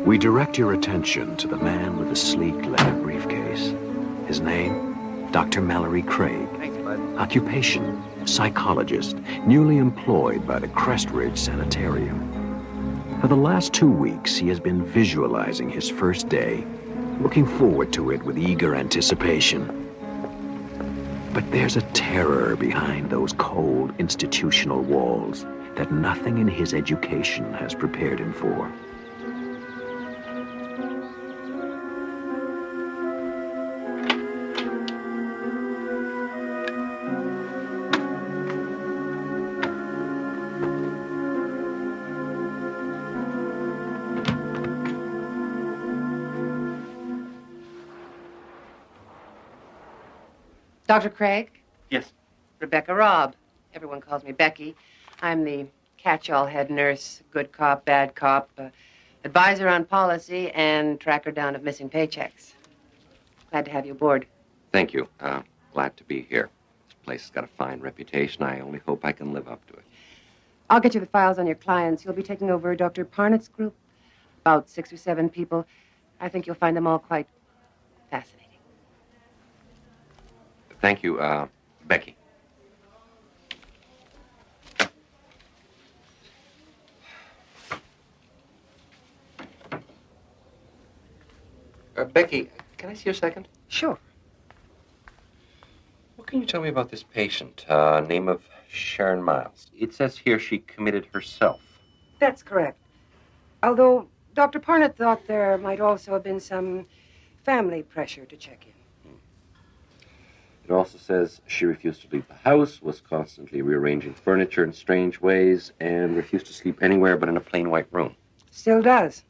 We direct your attention to the man with the sleek leather briefcase. His name, Dr. Mallory Craig. Thanks, bud. Occupation, psychologist, newly employed by the Crestridge Sanitarium. For the last 2 weeks, he has been visualizing his first day, looking forward to it with eager anticipation. But there's a terror behind those cold institutional walls that nothing in his education has prepared him for. Dr. Craig? Yes. Rebecca Robb. Everyone calls me Becky. I'm the catch-all head nurse, good cop, bad cop, advisor on policy, and tracker down of missing paychecks. Glad to have you aboard. Thank you. Glad to be here. This place has got a fine reputation. I only hope I can live up to it. I'll get you the files on your clients. You'll be taking over Dr. Parnett's group, about 6 or 7 people. I think you'll find them all quite fascinating. Thank you, Becky. Becky, can I see you a second? Sure. What can you tell me about this patient? Name of Sharon Miles. It says here she committed herself. That's correct. Although Dr. Parnett thought there might also have been some family pressure to check in. It also says she refused to leave the house, was constantly rearranging furniture in strange ways, and refused to sleep anywhere but in a plain white room. Still does.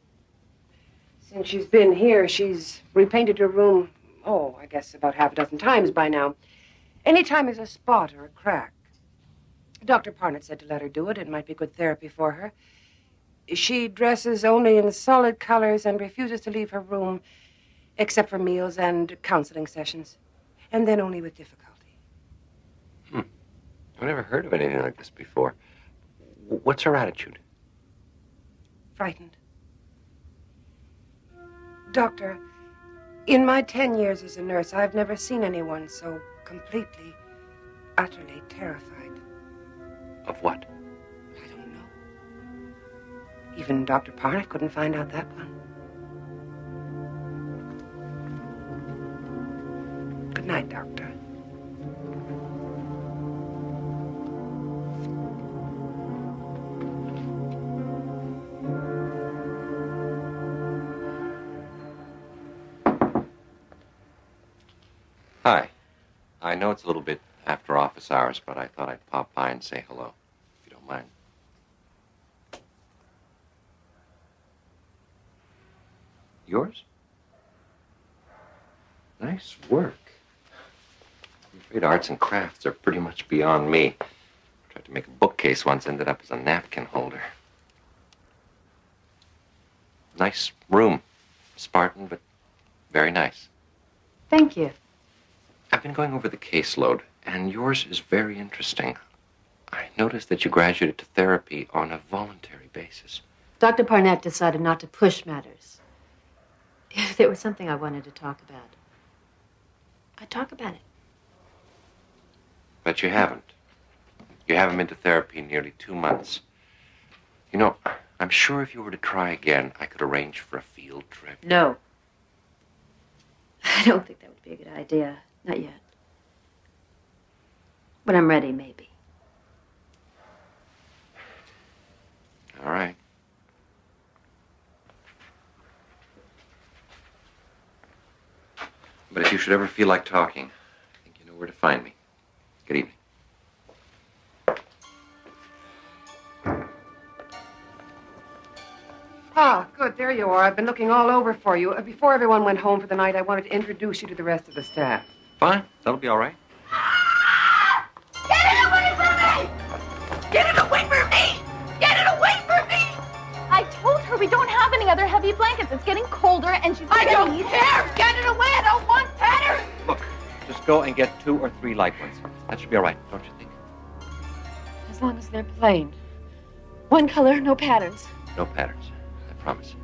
Since she's been here, she's repainted her room, I guess about half a dozen times by now. Anytime there's a spot or a crack. Dr. Parnett said to let her do it. It might be good therapy for her. She dresses only in solid colors and refuses to leave her room except for meals and counseling sessions. And then only with difficulty. I've never heard of anything like this before. What's her attitude? Frightened. Doctor, in my 10 years as a nurse, I've never seen anyone so completely, utterly terrified. Of what? I don't know. Even Dr. Parnett couldn't find out that one. Good night, Doctor. Hi. I know it's a little bit after office hours, but I thought I'd pop by and say hello, if you don't mind. Yours? Nice work. I'm afraid arts and crafts are pretty much beyond me. Tried to make a bookcase once, ended up as a napkin holder. Nice room. Spartan, but very nice. Thank you. I've been going over the caseload, and yours is very interesting. I noticed that you graduated to therapy on a voluntary basis. Dr. Parnett decided not to push matters. If there was something I wanted to talk about, I'd talk about it. But you haven't. You haven't been to therapy in nearly 2 months. You know, I'm sure if you were to try again, I could arrange for a field trip. No. I don't think that would be a good idea. Not yet. When I'm ready, maybe. All right. But if you should ever feel like talking, I think you know where to find me. Good evening. Ah, good. There you are. I've been looking all over for you. Before everyone went home for the night, I wanted to introduce you to the rest of the staff. Fine. That'll be all right. Get it away from me! Get it away from me! Get it away from me! I told her we don't have any other heavy blankets. It's getting colder and she's I gonna don't need... care! Get it away! I don't want patterns! Look, just go and get 2 or 3 light ones. That should be all right, don't you think? As long as they're plain. One color, no patterns. No patterns. I promise.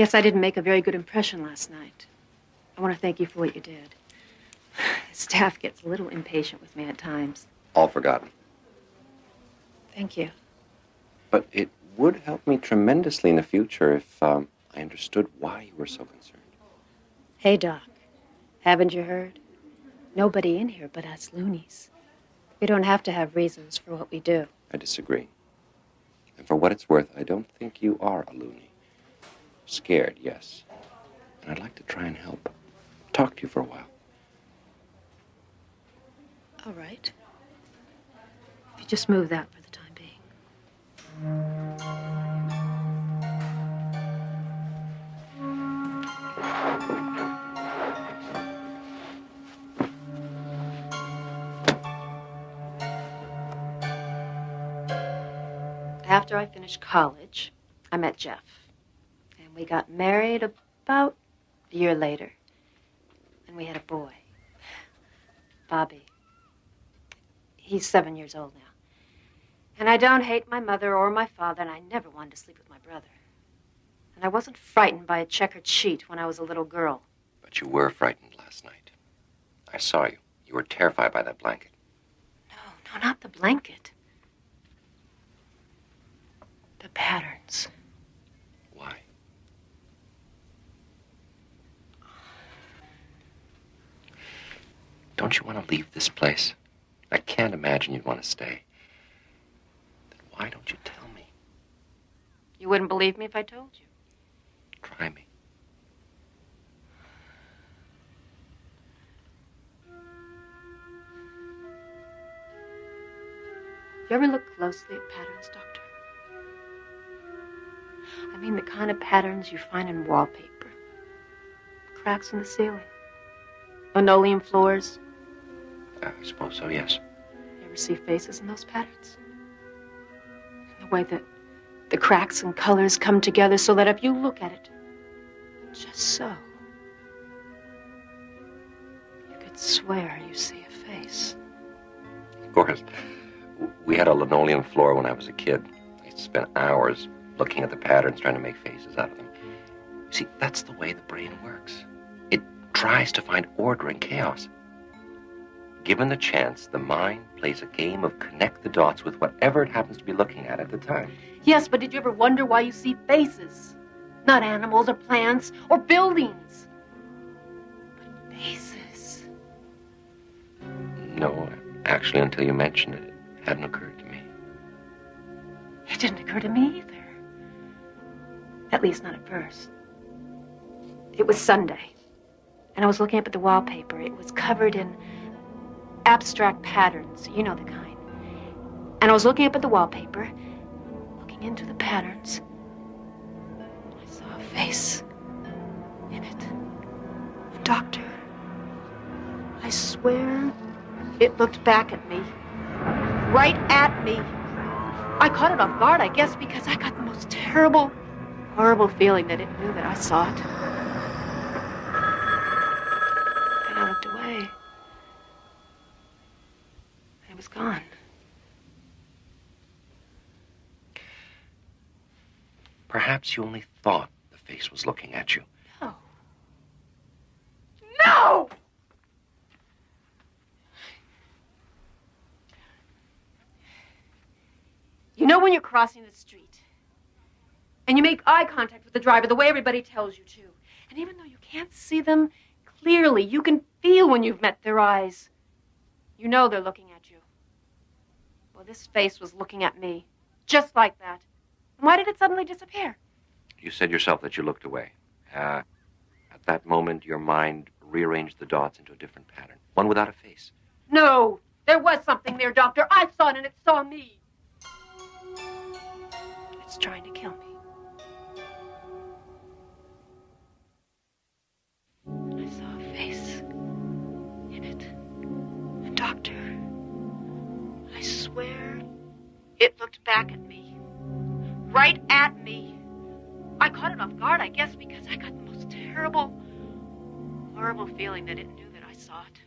guess I didn't make a very good impression last night. I want to thank you for what you did. The staff gets a little impatient with me at times. All forgotten. Thank you. But it would help me tremendously in the future if I understood why you were so concerned. Hey, Doc. Haven't you heard? Nobody in here but us loonies. We don't have to have reasons for what we do. I disagree. And for what it's worth, I don't think you are a loony. Scared, yes. And I'd like to try and help. Talk to you for a while. All right. You just move that for the time being. After I finished college, I met Jeff. And we got married about a year later. And we had a boy, Bobby. He's 7 years old now. And I don't hate my mother or my father, and I never wanted to sleep with my brother. And I wasn't frightened by a checkered sheet when I was a little girl. But you were frightened last night. I saw you. You were terrified by that blanket. No, not the blanket. The patterns. Why? Don't you want to leave this place? I can't imagine you'd want to stay. Then why don't you tell me? You wouldn't believe me if I told you. Try me. You ever look closely at patterns, Doctor? I mean the kind of patterns you find in wallpaper. Cracks in the ceiling. Linoleum floors. I suppose so, yes. You ever see faces in those patterns? The way that the cracks and colors come together so that if you look at it, just so, you could swear you see a face. Of course. We had a linoleum floor when I was a kid. I used to spend hours looking at the patterns, trying to make faces out of them. You see, that's the way the brain works. It tries to find order in chaos. Given the chance, the mind plays a game of connect the dots with whatever it happens to be looking at the time. Yes, but did you ever wonder why you see faces? Not animals or plants or buildings. But faces. No, actually, until you mentioned it, it hadn't occurred to me. It didn't occur to me either. At least not at first. It was Sunday, and I was looking up at the wallpaper. It was covered in abstract patterns, you know the kind. And I was looking up at the wallpaper, looking into the patterns. I saw a face in it. Doctor, I swear it looked back at me. Right at me. I caught it off guard, I guess, because I got the most terrible, horrible feeling that it knew that I saw it. And I looked away. It was gone. Perhaps you only thought the face was looking at you. No. No! You know when you're crossing the street and you make eye contact with the driver the way everybody tells you to, and even though you can't see them clearly, you can feel when you've met their eyes. You know they're looking at you. Well, this face was looking at me, just like that. And why did it suddenly disappear? You said yourself that you looked away. At that moment, your mind rearranged the dots into a different pattern, one without a face. No, there was something there, Doctor. I saw it and it saw me. It's trying to kill me. I saw a face in it. And Doctor, I swear it looked back at me. Right at me. I caught it off guard, I guess, because I got the most terrible, horrible feeling that it knew that I saw it.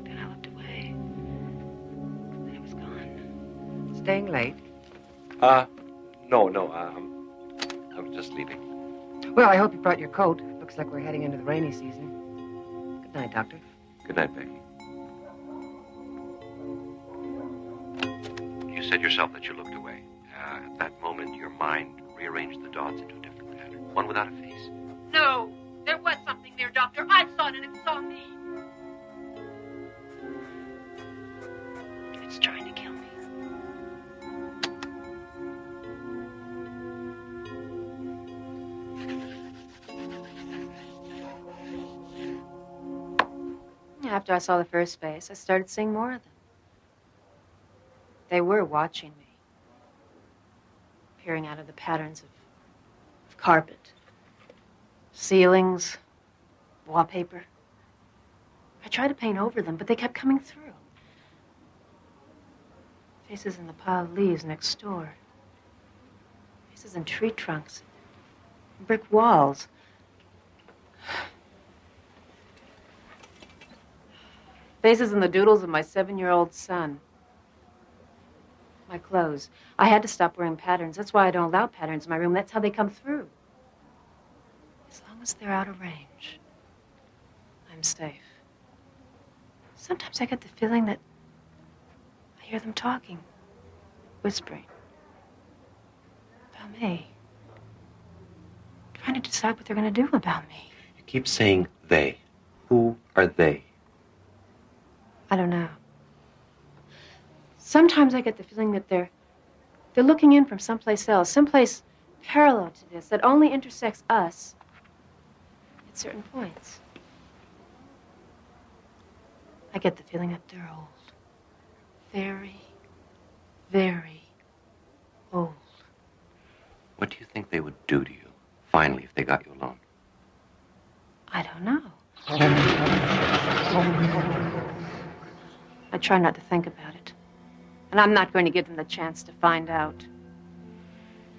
Then I looked away. And it was gone. Staying late? No, I was just leaving. Well, I hope you brought your coat. Looks like we're heading into the rainy season. Good night, Doctor. Good night, Becky. You said yourself that you looked away. At that moment, your mind rearranged the dots into a different pattern, one without a face. No, there was something there, Doctor. I saw it and it saw me. It's trying to kill me. After I saw the first face, I started seeing more of them. They were watching me, peering out of the patterns of carpet, ceilings, wallpaper. I tried to paint over them, but they kept coming through. Faces in the pile of leaves next door. Faces in tree trunks, brick walls. Faces in the doodles of my 7-year-old son. My clothes. I had to stop wearing patterns. That's why I don't allow patterns in my room. That's how they come through. As long as they're out of range, I'm safe. Sometimes I get the feeling that I hear them talking, whispering about me, trying to decide what they're going to do about me. You keep saying they. Who are they? I don't know. Sometimes I get the feeling that they're looking in from someplace else, someplace parallel to this, that only intersects us at certain points. I get the feeling that they're old. Very, very old. What do you think they would do to you, finally, if they got you alone? I don't know. I try not to think about it. And I'm not going to give them the chance to find out.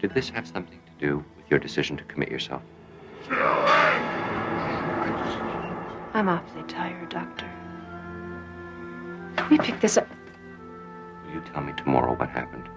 Did this have something to do with your decision to commit yourself? I'm awfully tired, Doctor. Can we pick this up? Will you tell me tomorrow what happened?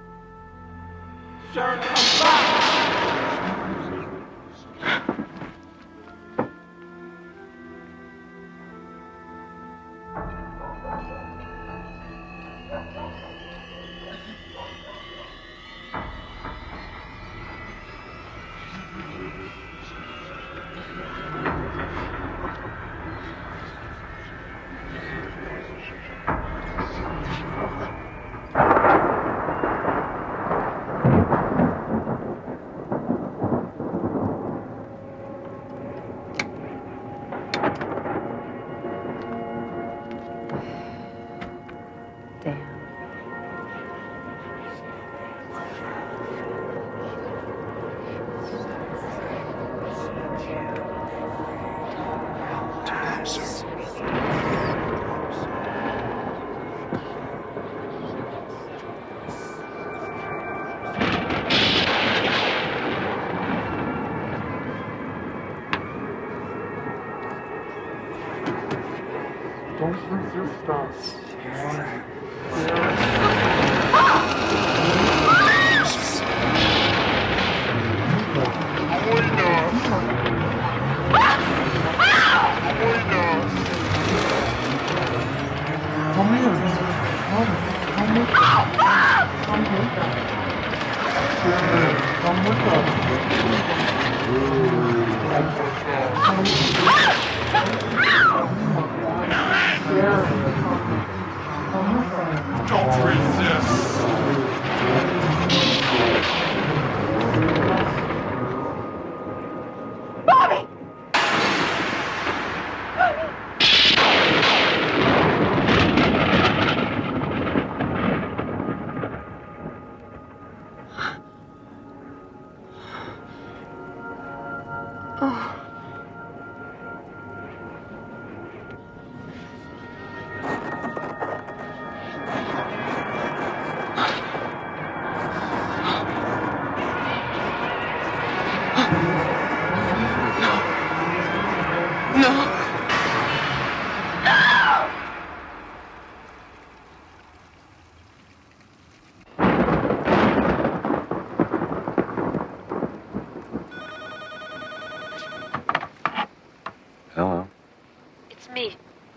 Don't resist us. Don't resist.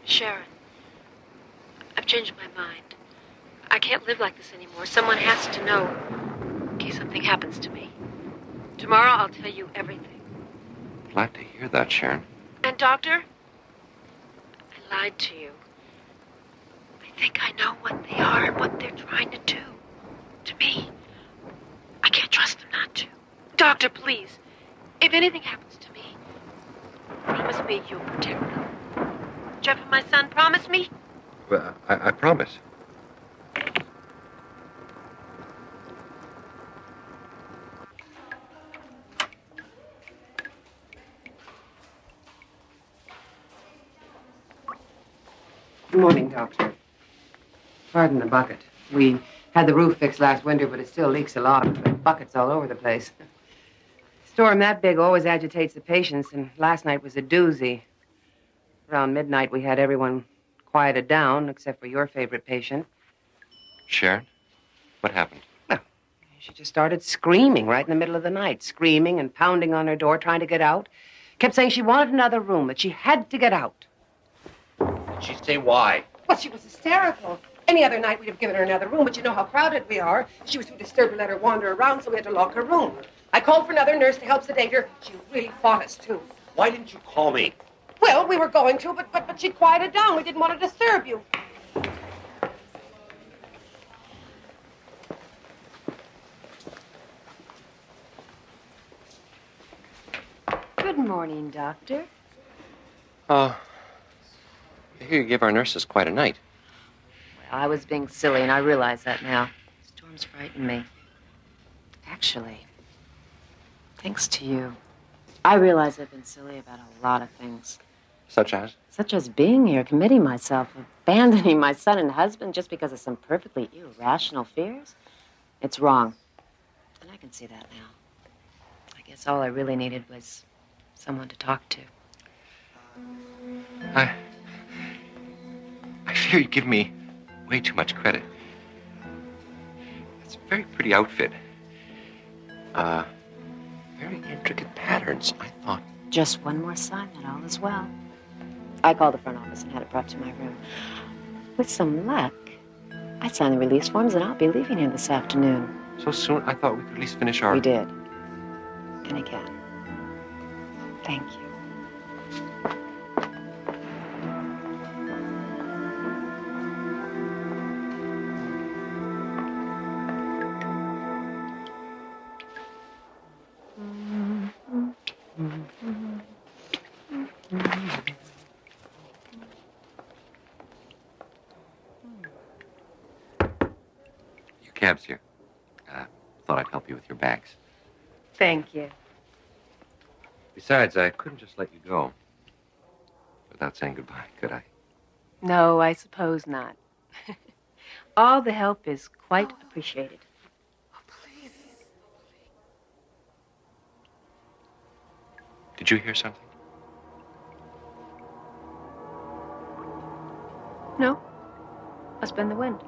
Sharon, I've changed my mind. I can't live like this anymore. Someone has to know in case something happens to me. Tomorrow I'll tell you everything. Glad to hear that, Sharon. And, Doctor, I lied to you. I think I know what they are and what they're trying to do to me. I can't trust them not to. Doctor, please, if anything happens to me, promise me you'll protect them. Jeff and my son, promise me? Well, I promise. Good morning, Doctor. Pardon the bucket. We had the roof fixed last winter, but it still leaks a lot. The buckets all over the place. A storm that big always agitates the patients, and last night was a doozy. Around midnight, we had everyone quieted down, except for your favorite patient. Sharon? What happened? Well, she just started screaming right in the middle of the night, screaming and pounding on her door, trying to get out. Kept saying she wanted another room, that she had to get out. Did she say why? Well, she was hysterical. Any other night, we'd have given her another room, but you know how crowded we are. She was too disturbed to let her wander around, so we had to lock her room. I called for another nurse to help sedate her. She really fought us, too. Why didn't you call me? Well, we were going to, but she quieted down. We didn't want to disturb you. Good morning, Doctor. I hear you gave our nurses quite a night. Well, I was being silly, and I realize that now. Storms frighten me. Actually, thanks to you, I realize I've been silly about a lot of things. Such as? Such as being here, committing myself, abandoning my son and husband just because of some perfectly irrational fears. It's wrong. And I can see that now. I guess all I really needed was someone to talk to. I fear you give me way too much credit. It's a very pretty outfit. Very intricate patterns, I thought. Just one more sign that all is well. I called the front office and had it brought to my room. With some luck, I signed the release forms and I'll be leaving here this afternoon. So soon? I thought we could at least finish our... We did. And again. Thank you. Your cab's here. Thought I'd help you with your bags. Thank you. Besides, I couldn't just let you go without saying goodbye, could I? No, I suppose not. All the help is quite appreciated. Please. Did you hear something? No. Must have been the wind.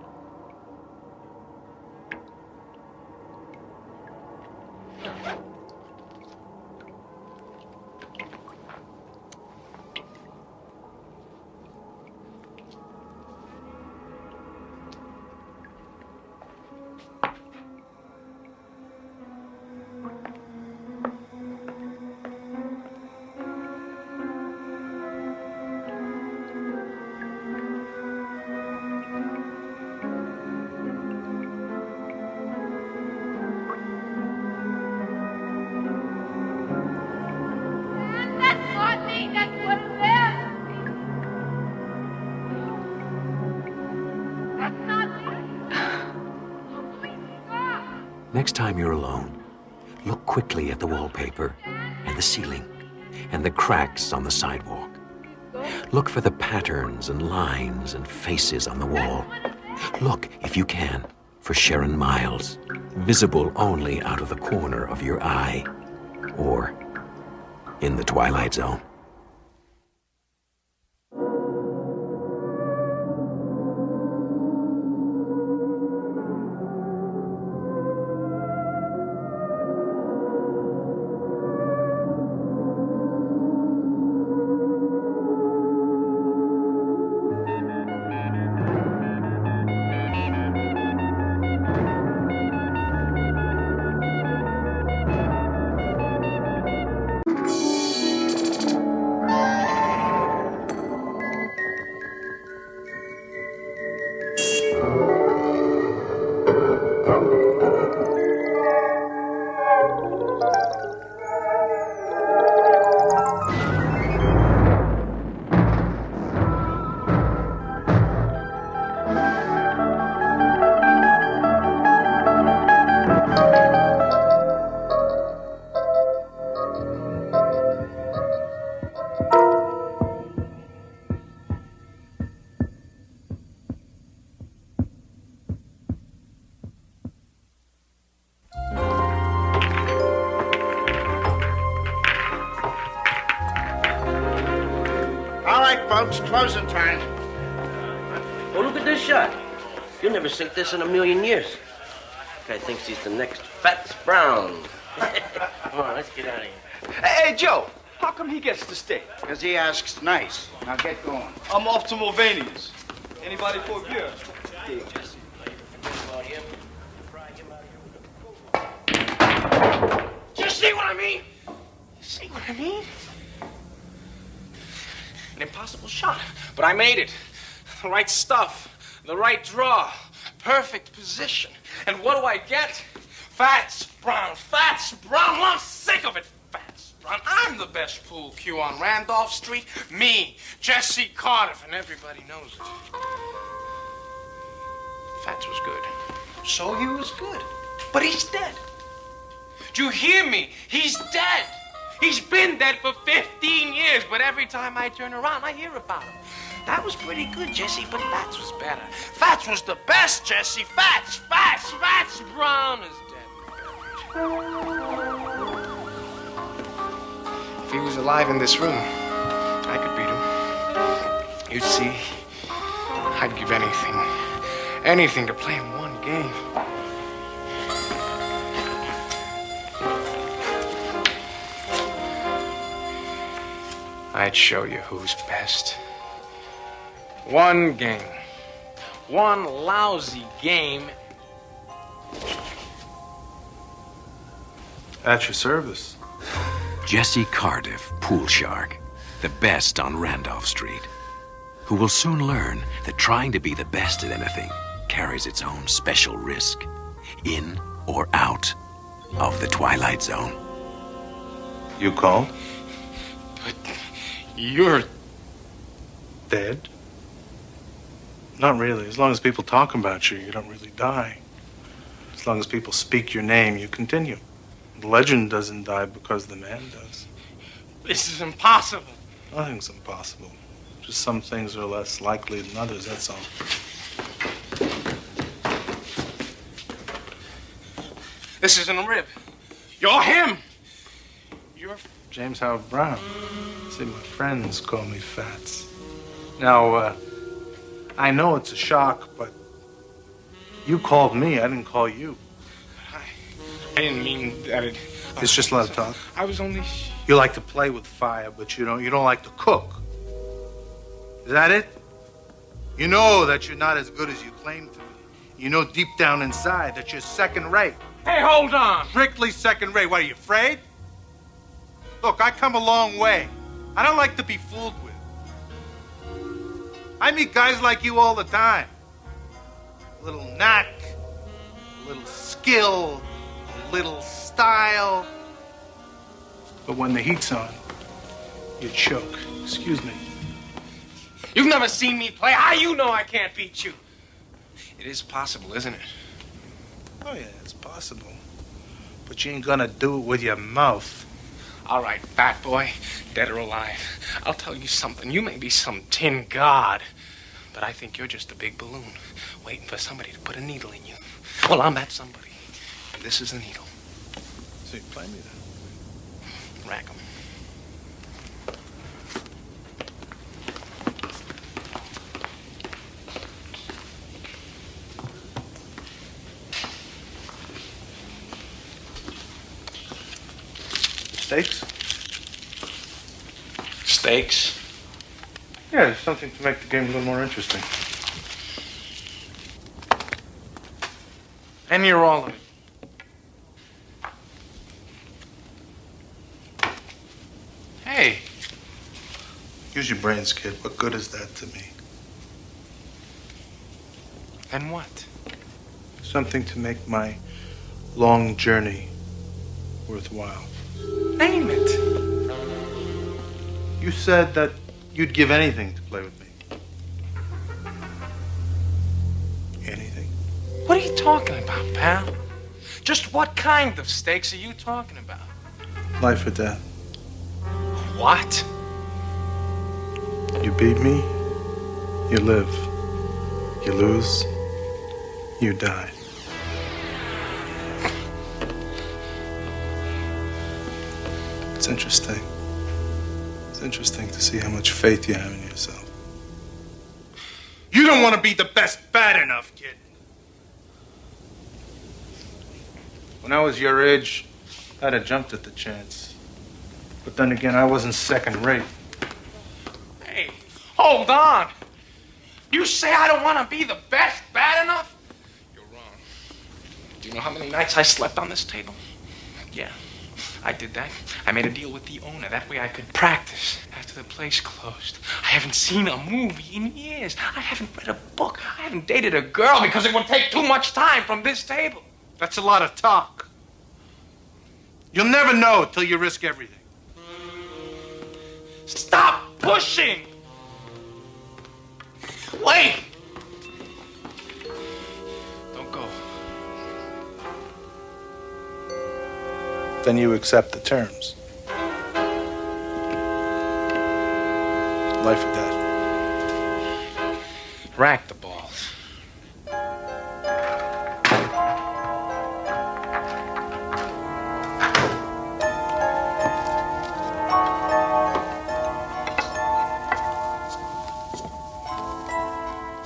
That's not me. That's what it is. That's not me. Oh, please stop. Next time you're alone, look quickly at the wallpaper and the ceiling and the cracks on the sidewalk. Look for the patterns and lines and faces on the wall. Look, if you can, for Sharon Miles, visible only out of the corner of your eye or in the Twilight Zone. It's closing time. Oh, look at this shot. You'll never sink this in a million years. Guy thinks he's the next Fats Brown. Come on, let's get out of here. Hey, Joe, how come he gets to stay? Because he asks nice. Now get going. I'm off to Mulvaney's. Anybody for a beer? Yeah, Jesse. Do you see what I mean? You see what I mean? An impossible shot, but I made it. The right stuff, the right draw, perfect position. And what do I get? Fats Brown, Fats Brown. Well, I'm sick of it, Fats Brown. I'm the best pool cue on Randolph Street. Me, Jesse Cardiff, and everybody knows it. Fats was good. So he was good. But he's dead. Do you hear me? He's dead. He's been dead for 15 years, but every time I turn around, I hear about him. That was pretty good, Jesse, but Fats was better. Fats was the best, Jesse. Fats Brown is dead. If he was alive in this room, I could beat him. You'd see, I'd give anything to play him one game. I'd show you who's best. One game. One lousy game. At your service. Jesse Cardiff, pool shark, the best on Randolph Street, who will soon learn that trying to be the best at anything carries its own special risk, in or out of the Twilight Zone. You called? But you're Dead? Not really. As long as people talk about you, you don't really die. As long as people speak your name, you continue. The legend doesn't die because the man does. This is impossible. Nothing's impossible. Just some things are less likely than others, that's all. This isn't a rib. You're him. You're James Howard Brown. See, my friends call me Fats. Now, I know it's a shock, but you called me. I didn't call you. I didn't mean that it... It's just a lot of talk. I was only... You like to play with fire, but you don't like to cook. Is that it? You know that you're not as good as you claim to be. You know deep down inside that you're second rate. Hey, hold on. Strictly second rate. What, are you afraid? Look, I come a long way. I don't like to be fooled with. I meet guys like you all the time. A little knack, a little skill, a little style. But when the heat's on, you choke. Excuse me. You've never seen me play. How you know I can't beat you? It is possible, isn't it? Oh, yeah, it's possible. But you ain't gonna do it with your mouth. All right, fat boy, dead or alive. I'll tell you something. You may be some tin god, but I think you're just a big balloon waiting for somebody to put a needle in you. Well, I'm that somebody. And this is the needle. So you play me then? Rack 'em. Steaks? Steaks? Yeah, there's something to make the game a little more interesting. And you're all of it. Hey. Use your brains, kid. What good is that to me? And what? Something to make my long journey worthwhile. Name it. You said that you'd give anything to play with me. Anything? What are you talking about, pal? Just what kind of stakes are you talking about? Life or death. What? You beat me, you live. You lose, you die. It's interesting. It's interesting to see how much faith you have in yourself. don't want to be the best bad enough, kid. When I was your age, I'd have jumped at the chance. But then again, I wasn't second rate. Hey, hold on. You say I don't want to be the best bad enough? You're wrong. Do you know how many nights I slept on this table? Yeah, I did that. I made a deal with the owner. That way I could practice after the place closed. I haven't seen a movie in years. I haven't read a book. I haven't dated a girl because it would take too much time from this table. That's a lot of talk. You'll never know till you risk everything. Stop pushing! Wait! Don't go. Then you accept the terms. Life or death. Rack the balls.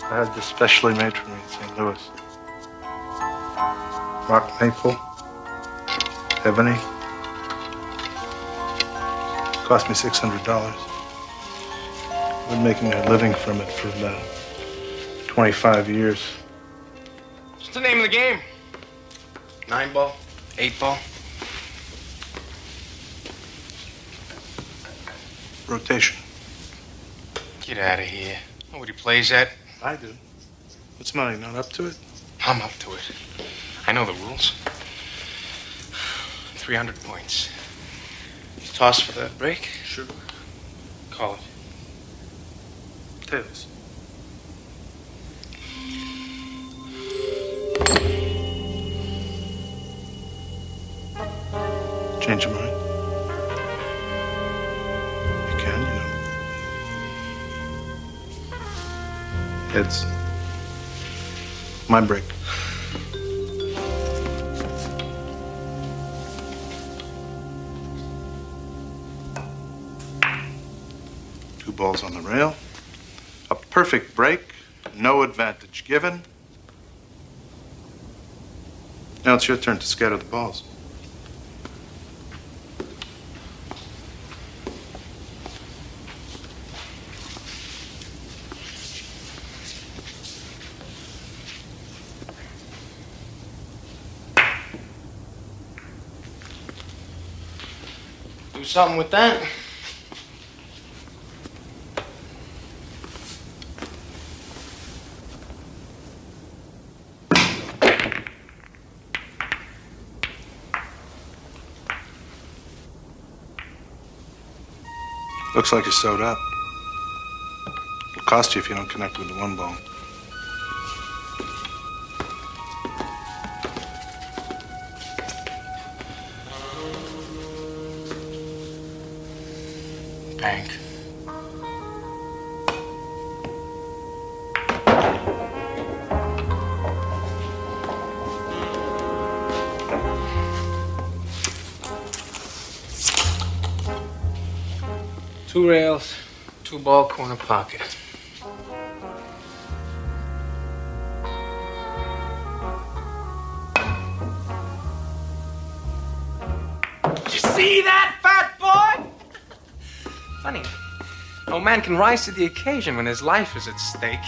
I had this specially made for me in St. Louis. Rock maple, ebony. Cost me $600. I've been making a living from it for about 25 years. What's the name of the game? 9-ball? 8-ball? Rotation. Get out of here. Nobody plays that. I do. What's mine? Not up to it? I'm up to it. I know the rules. 300 points. You toss for that break? Sure. Call it. Tails. Change your mind? You can, you know. Heads. My break. Two balls on the rail. A perfect break. No advantage given. Now it's your turn to scatter the balls. Do something with that? Looks like you're sewed up. It'll cost you if you don't connect with the one ball. Bank. Two rails, 2-ball corner pocket. Did you see that, fat boy? Funny. No man can rise to the occasion when his life is at stake.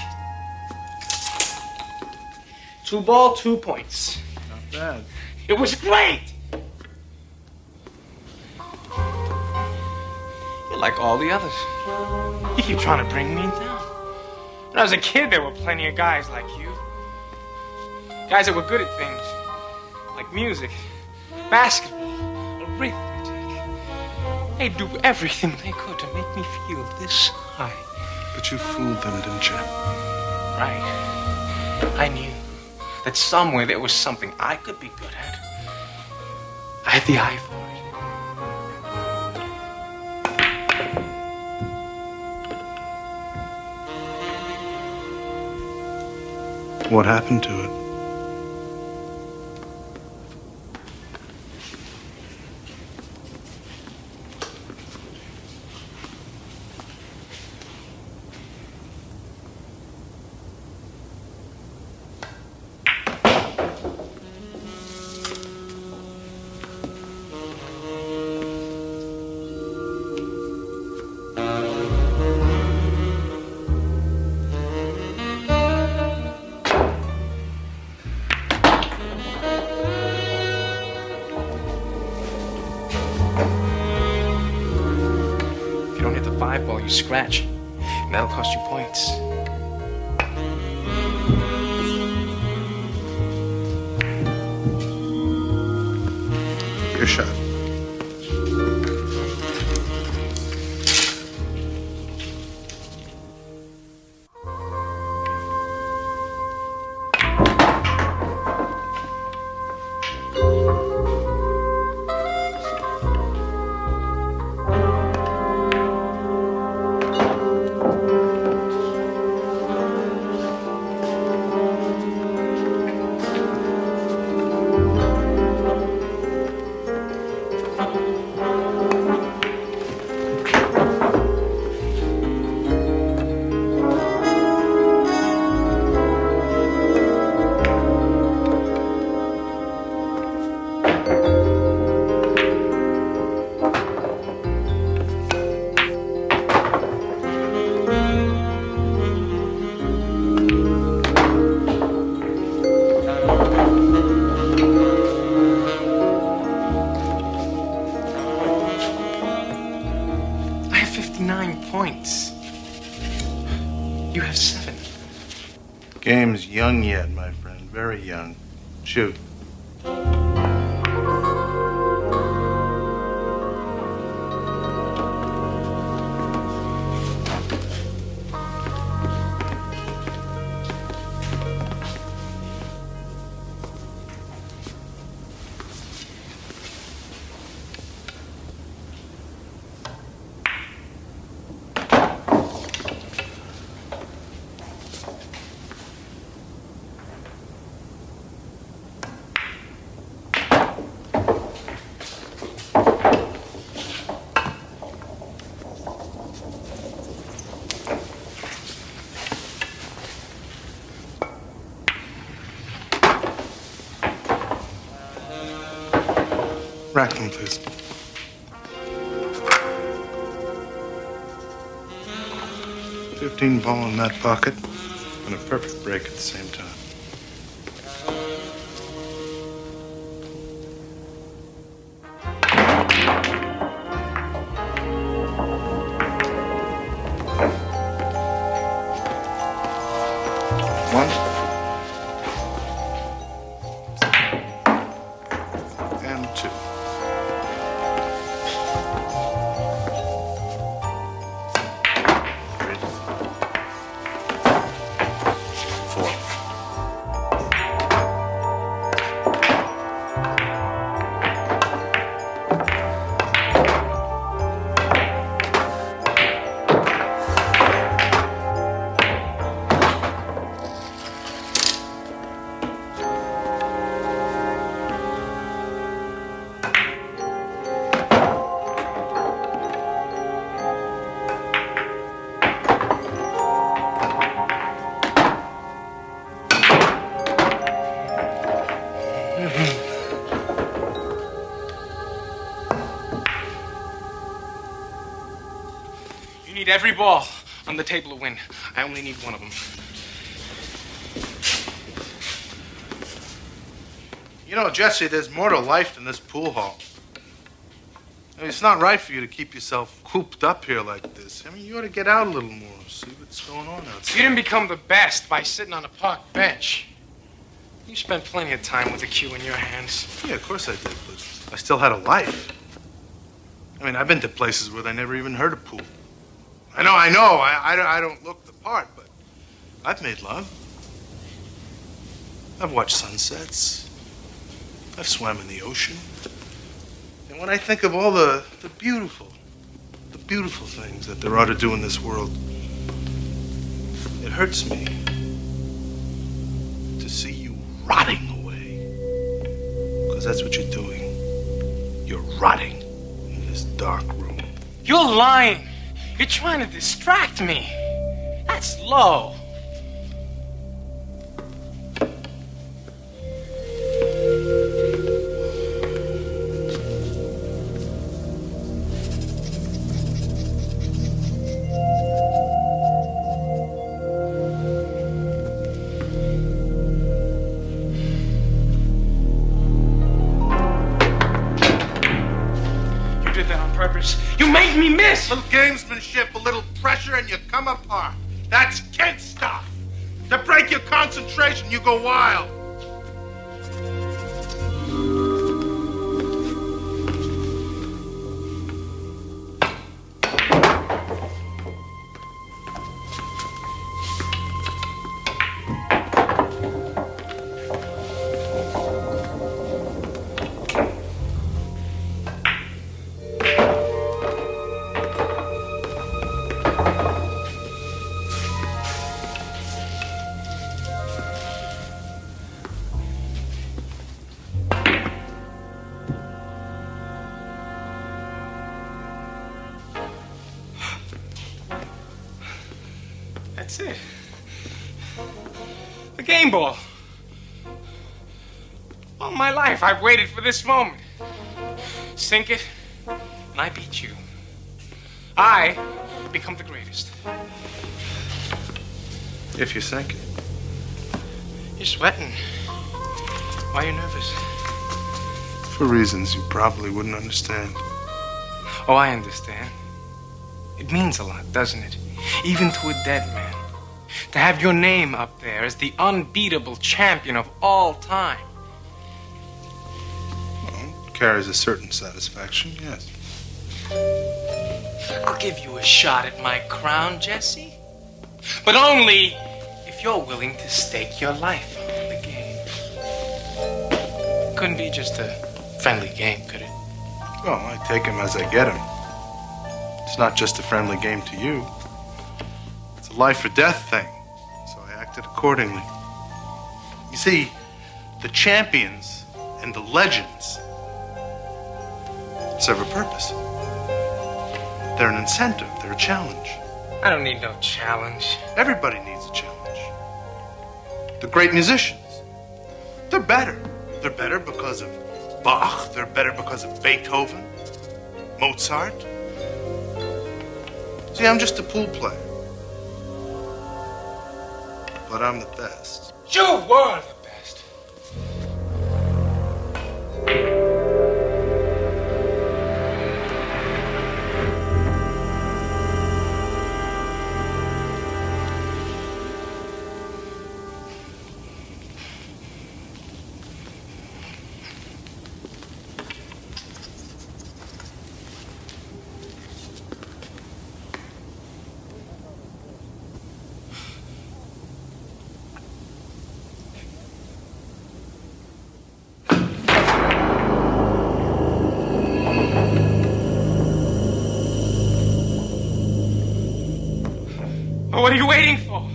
2-ball, 2 points. Not bad. It was great! You're like all the others. You keep trying to bring me down. When I was a kid, there were plenty of guys like you. Guys that were good at things. Like music, basketball, arithmetic. They'd do everything they could to make me feel this high. But you fooled them, didn't you? Right. I knew that somewhere there was something I could be good at. I had the eye for it. What happened to it? You scratch, and that'll cost you points. Your shot. Points. You have 7. Game's young yet, my friend. Very young. Shoot. Rack them, please. $15 ball in that pocket, and a perfect break at the same time. One. And 2. You need every ball on the table to win. I only need one of them. You know, Jesse, there's more to life than this pool hall. I mean, it's not right for you to keep yourself cooped up here like this. I mean, you ought to get out a little more, see what's going on outside. You didn't become the best by sitting on a park bench. You spent plenty of time with the cue in your hands. Yeah, of course I did, but I still had a life. I mean, I've been to places where they never even heard of pool. I know. I don't look the part, but I've made love. I've watched sunsets. I've swam in the ocean. And when I think of all the beautiful things that there are to do in this world, it hurts me to see you rotting away. Because that's what you're doing. You're rotting in this dark room. You're lying. You're trying to distract me. That's low. You did that on purpose. You made me miss. A little gamesmanship, a little fracture and you come apart. That's kid stuff. To break your concentration, you go wild. That's it. The game ball. All my life, I've waited for this moment. Sink it, and I beat you. I become the greatest. If you sink it. You're sweating. Why are you nervous? For reasons you probably wouldn't understand. Oh, I understand. It means a lot, doesn't it? Even to a dead man. To have your name up there as the unbeatable champion of all time. Well, it carries a certain satisfaction, yes. I'll give you a shot at my crown, Jesse. But only if you're willing to stake your life on the game. Couldn't be just a friendly game, could it? Well, I take him as I get him. It's not just a friendly game to you. It's a life or death thing. So I acted accordingly. You see, the champions and the legends serve a purpose. They're an incentive. They're a challenge. I don't need no challenge. Everybody needs a challenge. The great musicians, they're better. They're better because of Bach. They're better because of Beethoven, Mozart. See, I'm just a pool player. But I'm the best. You were the best. Well, what are you waiting for?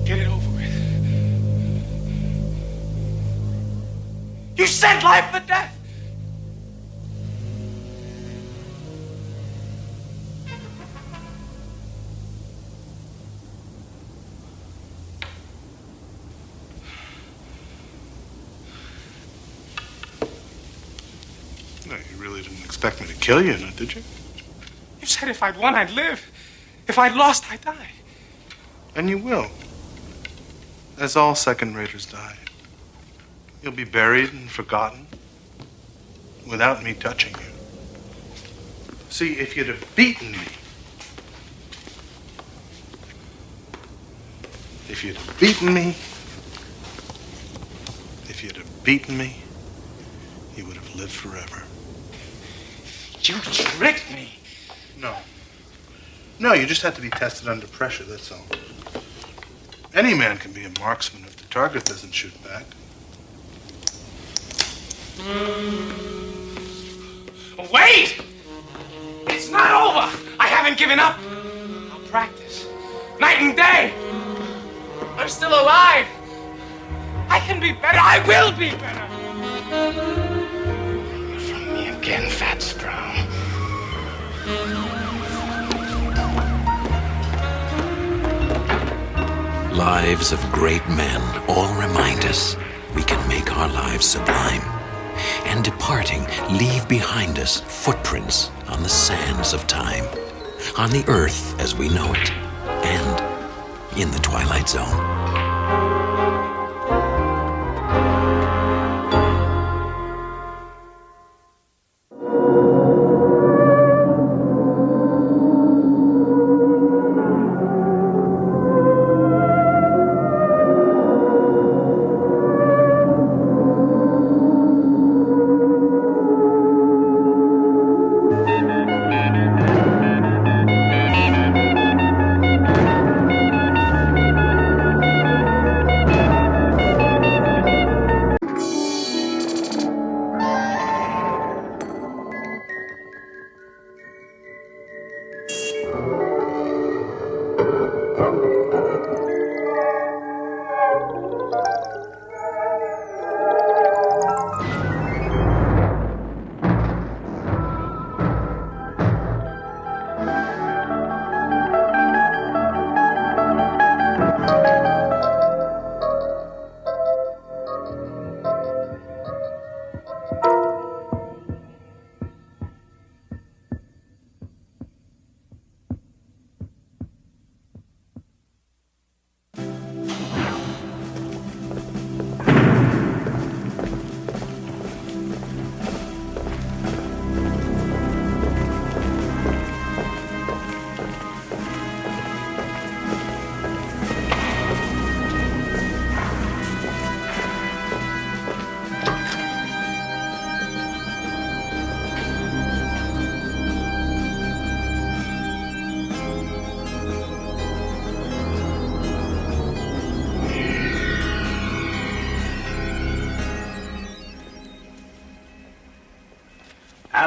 Get it over with. You said life or death. No, you really didn't expect me to kill you, now, did you? You said if I'd won, I'd live. If I'd lost, I'd die. And you will. As all second-raters die. You'll be buried and forgotten without me touching you. See, if you'd have beaten me, if you'd have beaten me, you would have lived forever. You tricked me. No. No, you just have to be tested under pressure, that's all. Any man can be a marksman if the target doesn't shoot back. Wait! It's not over! I haven't given up. I'll practice. Night and day. I'm still alive. I can be better. I will be better. From me again, Fat Sprout. Lives of great men all remind us we can make our lives sublime. And departing, leave behind us footprints on the sands of time, on the earth as we know it, and in the Twilight Zone.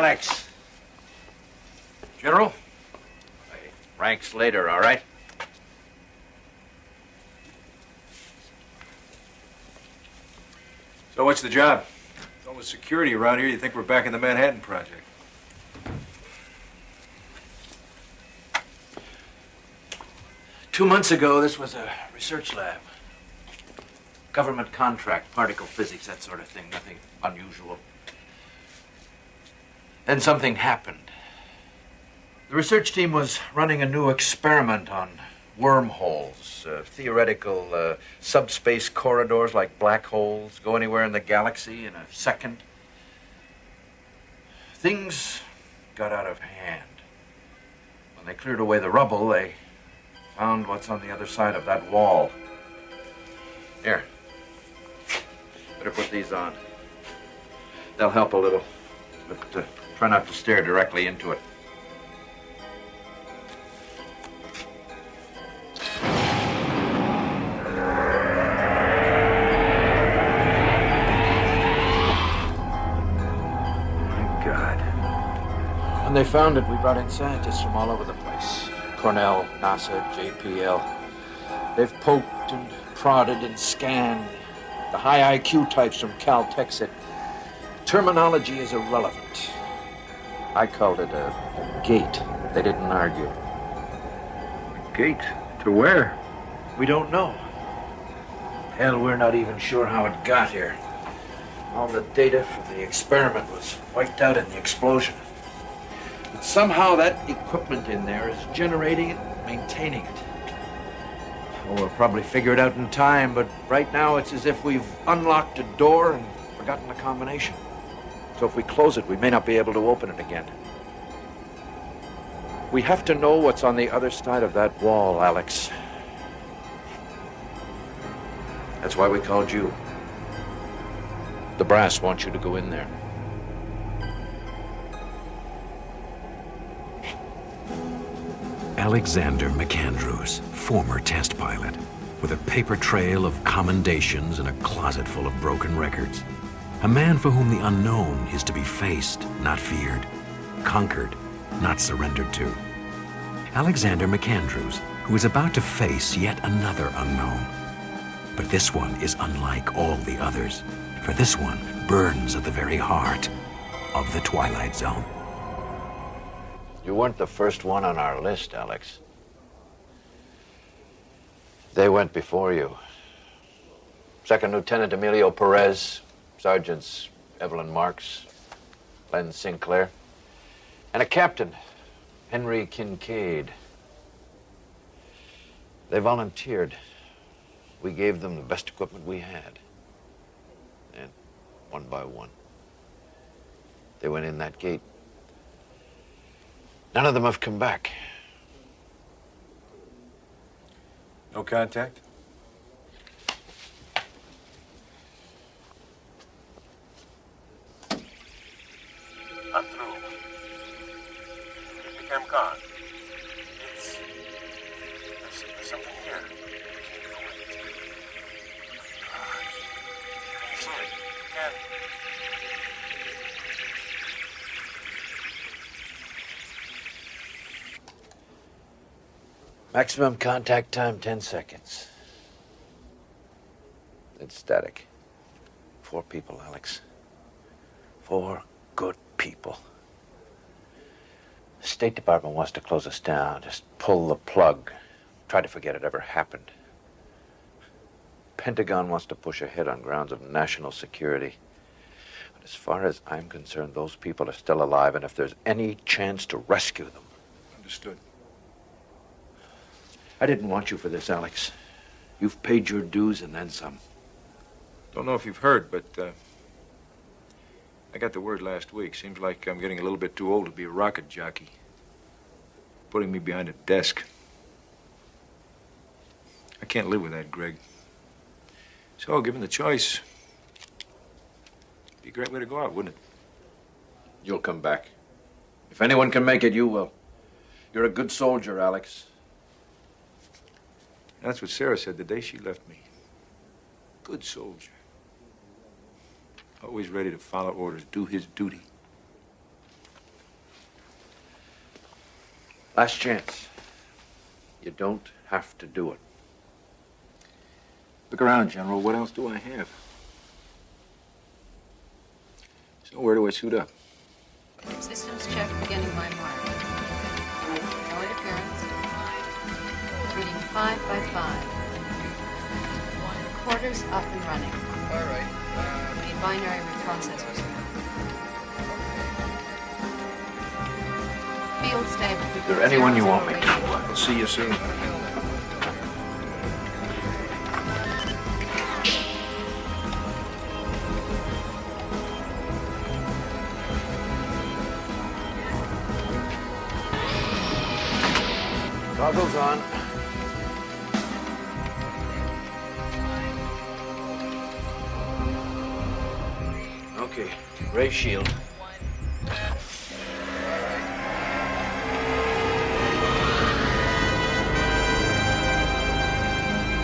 Alex. General? Ranks later, all right? So what's the job? With all the security around here, you think we're back in the Manhattan Project. 2 months ago, this was a research lab. Government contract, particle physics, that sort of thing. Nothing unusual. Then something happened. The research team was running a new experiment on wormholes, theoretical subspace corridors like black holes, go anywhere in the galaxy in a second. Things got out of hand. When they cleared away the rubble, they found what's on the other side of that wall. Here. Better put these on. They'll help a little, but try not to stare directly into it. When they found it, we brought in scientists from all over the place. Cornell, NASA, JPL. They've poked and prodded and scanned. The high IQ types from Caltech said terminology is irrelevant. I called it a gate. They didn't argue. A gate? To where? We don't know. Hell, we're not even sure how it got here. All the data from the experiment was wiped out in the explosion. But somehow that equipment in there is generating it, maintaining it. Well, we'll probably figure it out in time, but right now it's as if we've unlocked a door and forgotten the combination. So if we close it, we may not be able to open it again. We have to know what's on the other side of that wall, Alex. That's why we called you. The brass wants you to go in there. Alexander McAndrews, former test pilot, with a paper trail of commendations and a closet full of broken records. A man for whom the unknown is to be faced, not feared, conquered, not surrendered to. Alexander McAndrews, who is about to face yet another unknown. But this one is unlike all the others, for this one burns at the very heart of the Twilight Zone. You weren't the first one on our list, Alex. They went before you. Second Lieutenant Emilio Perez, Sergeants Evelyn Marks, Len Sinclair, and a captain, Henry Kincaid. They volunteered. We gave them the best equipment we had. And one by one, they went in that gate. None of them have come back. No contact? I'm through. It became gone. There's something here. Can you see it? Can. Maximum contact time, 10 seconds. It's static. 4 people, Alex. 4 good people. The State Department wants to close us down. Just pull the plug. Try to forget it ever happened. Pentagon wants to push ahead on grounds of national security. But as far as I'm concerned, those people are still alive, and if there's any chance to rescue them... Understood. I didn't want you for this, Alex. You've paid your dues and then some. Don't know if you've heard, but I got the word last week. Seems like I'm getting a little bit too old to be a rocket jockey. Putting me behind a desk. I can't live with that, Greg. So, given the choice, it'd be a great way to go out, wouldn't it? You'll come back. If anyone can make it, you will. You're a good soldier, Alex. That's what Sarah said the day she left me. Good soldier. Always ready to follow orders, do his duty. Last chance. You don't have to do it. Look around, General. What else do I have? So where do I suit up? Systems check beginning by mark. No interference. Reading 5 by 5. Quarters up and running. All right. Need binary reprocessors. Field stable. Is there anyone you want me to? I'll see you soon. Goggles on. Okay, ray shield.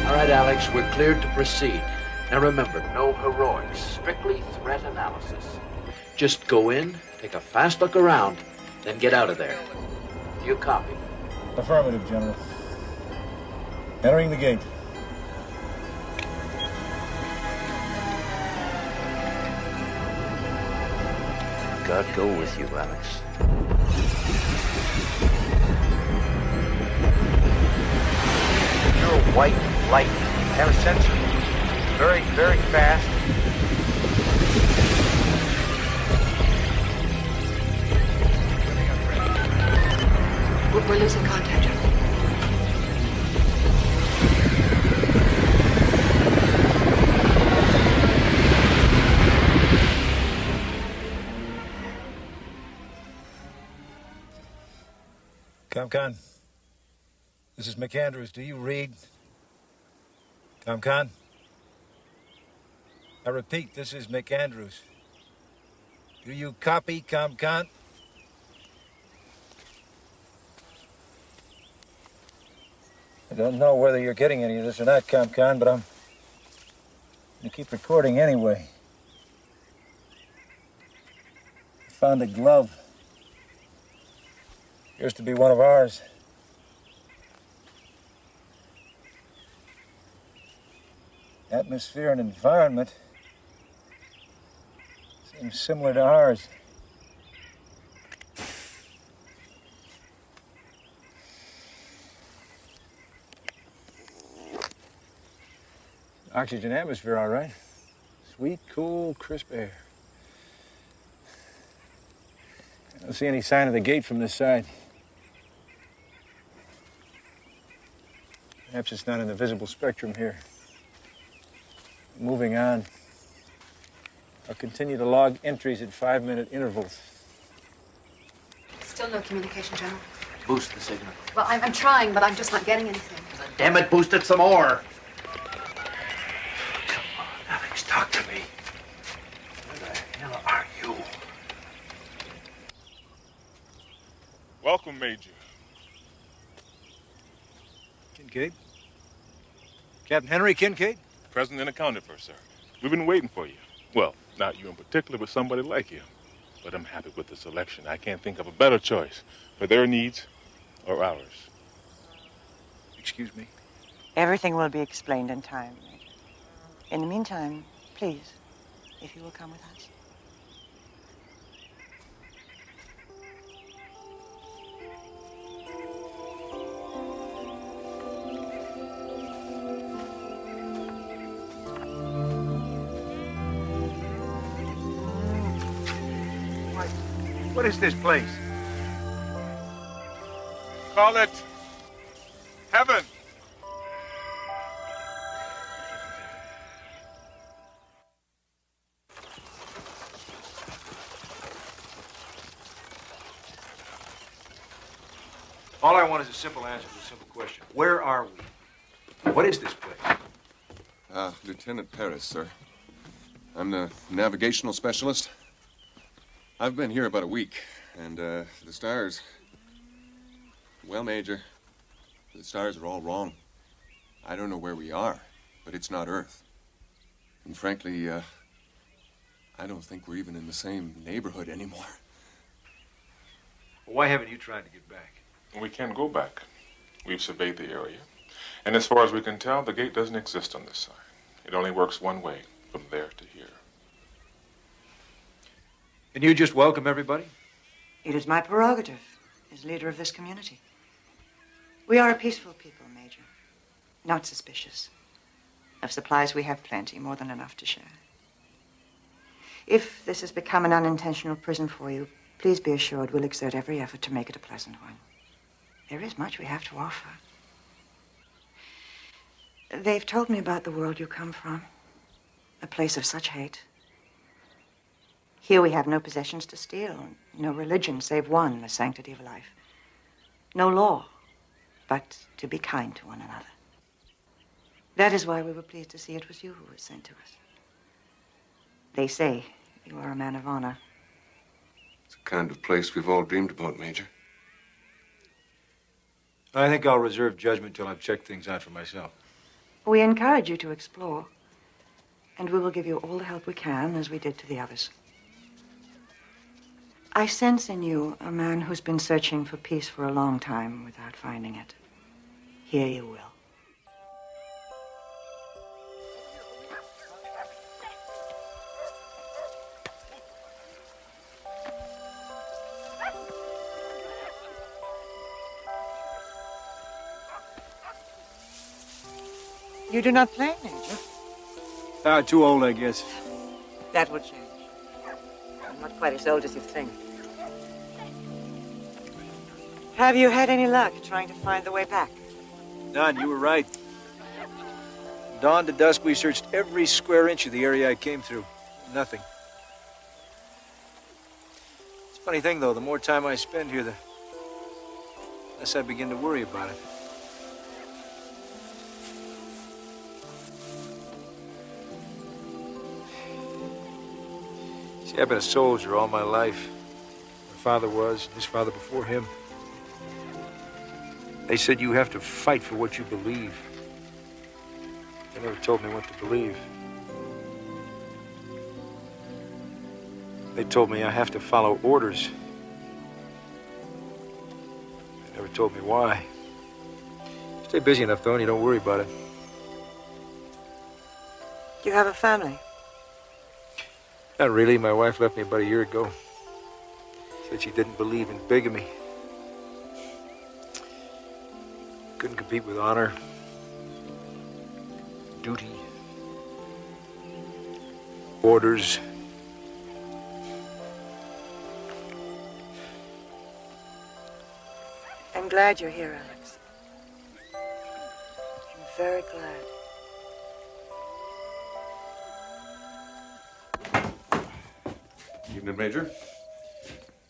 All right, Alex, we're cleared to proceed. Now remember, no heroics, strictly threat analysis. Just go in, take a fast look around, then get out of there. You copy? Affirmative, General. Entering the gate. God go with you, Alex. You're a white light. I have a sensor. Very, very fast. We're losing contact, General. ComCon. This is McAndrews. Do you read? ComCon. I repeat, this is McAndrews. Do you copy, ComCon? I don't know whether you're getting any of this or not, ComCon, but I'm going to keep recording anyway. I found a glove. Appears to be one of ours. Atmosphere and environment seems similar to ours. Oxygen atmosphere, all right. Sweet, cool, crisp air. I don't see any sign of the gate from this side. Perhaps it's not in the visible spectrum here. Moving on. I'll continue to log entries at 5-minute intervals. Still no communication, General. Boost the signal. Well, I'm trying, but I'm just not getting anything. Damn it, boost it some more. Come on, Alex, talk to me. Where the hell are you? Welcome, Major. Kincaid? Captain Henry Kincaid? Present and accounted for, sir. We've been waiting for you. Well, not you in particular, but somebody like you. But I'm happy with the selection. I can't think of a better choice for their needs or ours. Excuse me? Everything will be explained in time, Major. In the meantime, please, if you will come with us. What is this place? Call it heaven. All I want is a simple answer to a simple question. Where are we? What is this place? Lieutenant Paris, sir. I'm the navigational specialist. I've been here about a week, and the stars... Well, Major, the stars are all wrong. I don't know where we are, but it's not Earth. And frankly, I don't think we're even in the same neighborhood anymore. Well, why haven't you tried to get back? We can't go back. We've surveyed the area. And as far as we can tell, the gate doesn't exist on this side. It only works one way, from there to here. Can you just welcome everybody? It is my prerogative as leader of this community. We are a peaceful people, Major. Not suspicious. Of supplies, we have plenty, more than enough to share. If this has become an unintentional prison for you, please be assured we'll exert every effort to make it a pleasant one. There is much we have to offer. They've told me about the world you come from. A place of such hate. Here we have no possessions to steal, no religion save one, the sanctity of life. No law, but to be kind to one another. That is why we were pleased to see it was you who was sent to us. They say you are a man of honor. It's the kind of place we've all dreamed about, Major. I think I'll reserve judgment till I've checked things out for myself. We encourage you to explore, and we will give you all the help we can, as we did to the others. I sense in you a man who's been searching for peace for a long time without finding it. Here you will. You do not play, Major? Too old, I guess. That will change. I'm not quite as old as you think. Have you had any luck trying to find the way back? None, you were right. Dawn to dusk, we searched every square inch of the area I came through. Nothing. It's a funny thing, though. The more time I spend here, the less I begin to worry about it. See, I've been a soldier all my life. My father was, and his father before him. They said you have to fight for what you believe. They never told me what to believe. They told me I have to follow orders. They never told me why. Stay busy enough, though, and you don't worry about it. You have a family? Not really. My wife left me about a year ago. Said she didn't believe in bigamy. Couldn't compete with honor, duty, orders. I'm glad you're here, Alex. I'm very glad. Evening, Major.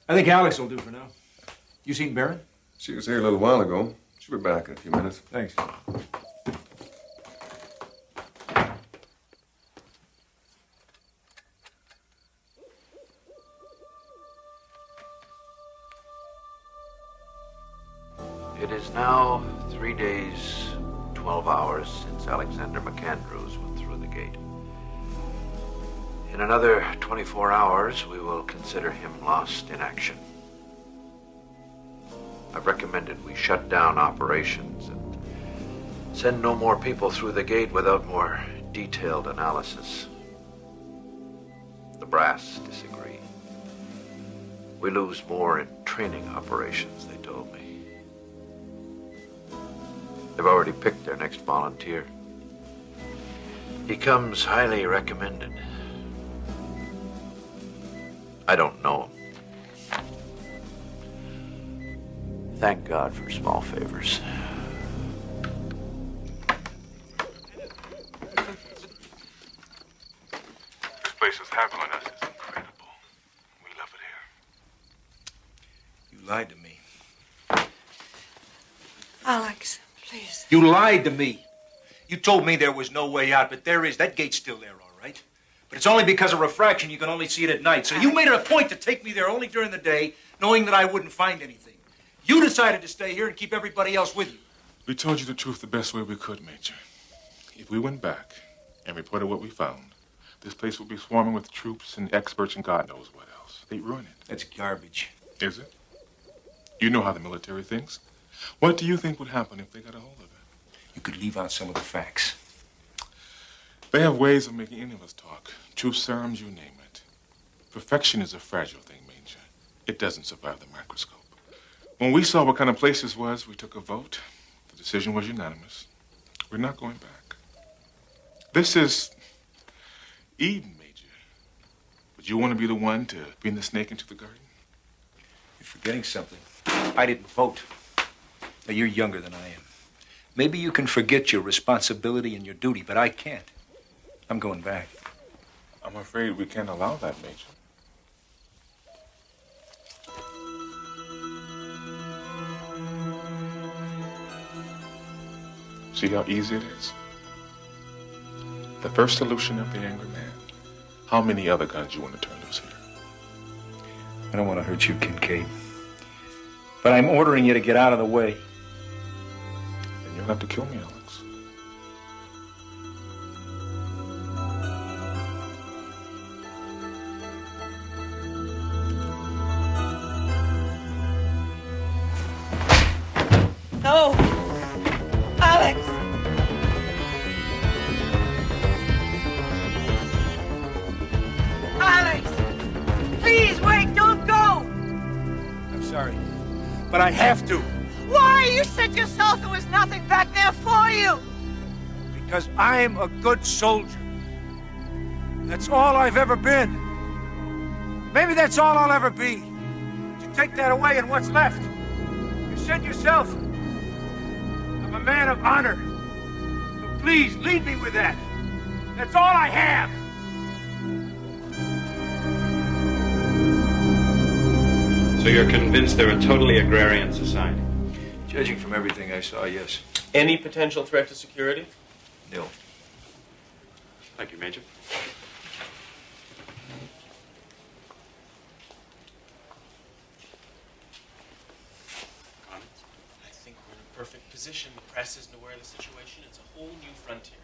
I think Alex will do for now. You seen Baron? She was here a little while ago. She'll be back in a few minutes. Thanks. It is now 3 days, 12 hours since Alexander McAndrews went through the gate. In another 24 hours, we will consider him lost in action. I've recommended we shut down operations and send no more people through the gate without more detailed analysis. The brass disagree. We lose more in training operations, they told me. They've already picked their next volunteer. He comes highly recommended. I don't know him. Thank God for small favors. This place is handling us is incredible. We love it here. You lied to me. Alex, please. You lied to me. You told me there was no way out, but there is. That gate's still there, all right? But it's only because of refraction you can only see it at night. So you made it a point to take me there only during the day, knowing that I wouldn't find anything. You decided to stay here and keep everybody else with you. We told you the truth the best way we could, Major. If we went back and reported what we found, this place would be swarming with troops and experts and God knows what else. They'd ruin it. That's garbage. Is it? You know how the military thinks. What do you think would happen if they got a hold of it? You could leave out some of the facts. They have ways of making any of us talk. Truth serums, you name it. Perfection is a fragile thing, Major. It doesn't survive the microscope. When we saw what kind of place this was, we took a vote. The decision was unanimous. We're not going back. This is Eden, Major. Would you want to be the one to bring the snake into the garden? You're forgetting something. I didn't vote. Now, you're younger than I am. Maybe you can forget your responsibility and your duty, but I can't. I'm going back. I'm afraid we can't allow that, Major. See how easy it is? The first solution of the angry man. How many other guns you want to turn loose here? I don't want to hurt you, Kincaid. But I'm ordering you to get out of the way. Then you'll have to kill me, Alex. No! Alex! Alex! Please wait, don't go! I'm sorry, but I have to. Why? You said yourself there was nothing back there for you! Because I'm a good soldier. That's all I've ever been. Maybe that's all I'll ever be. You take that away and what's left? You said yourself, I'm a man of honor. So please, lead me with that. That's all I have. So you're convinced they're a totally agrarian society? Judging from everything I saw, yes. Any potential threat to security? Nil. Thank you, Major. I think we're in a perfect position. The press isn't aware of the situation. It's a whole new frontier.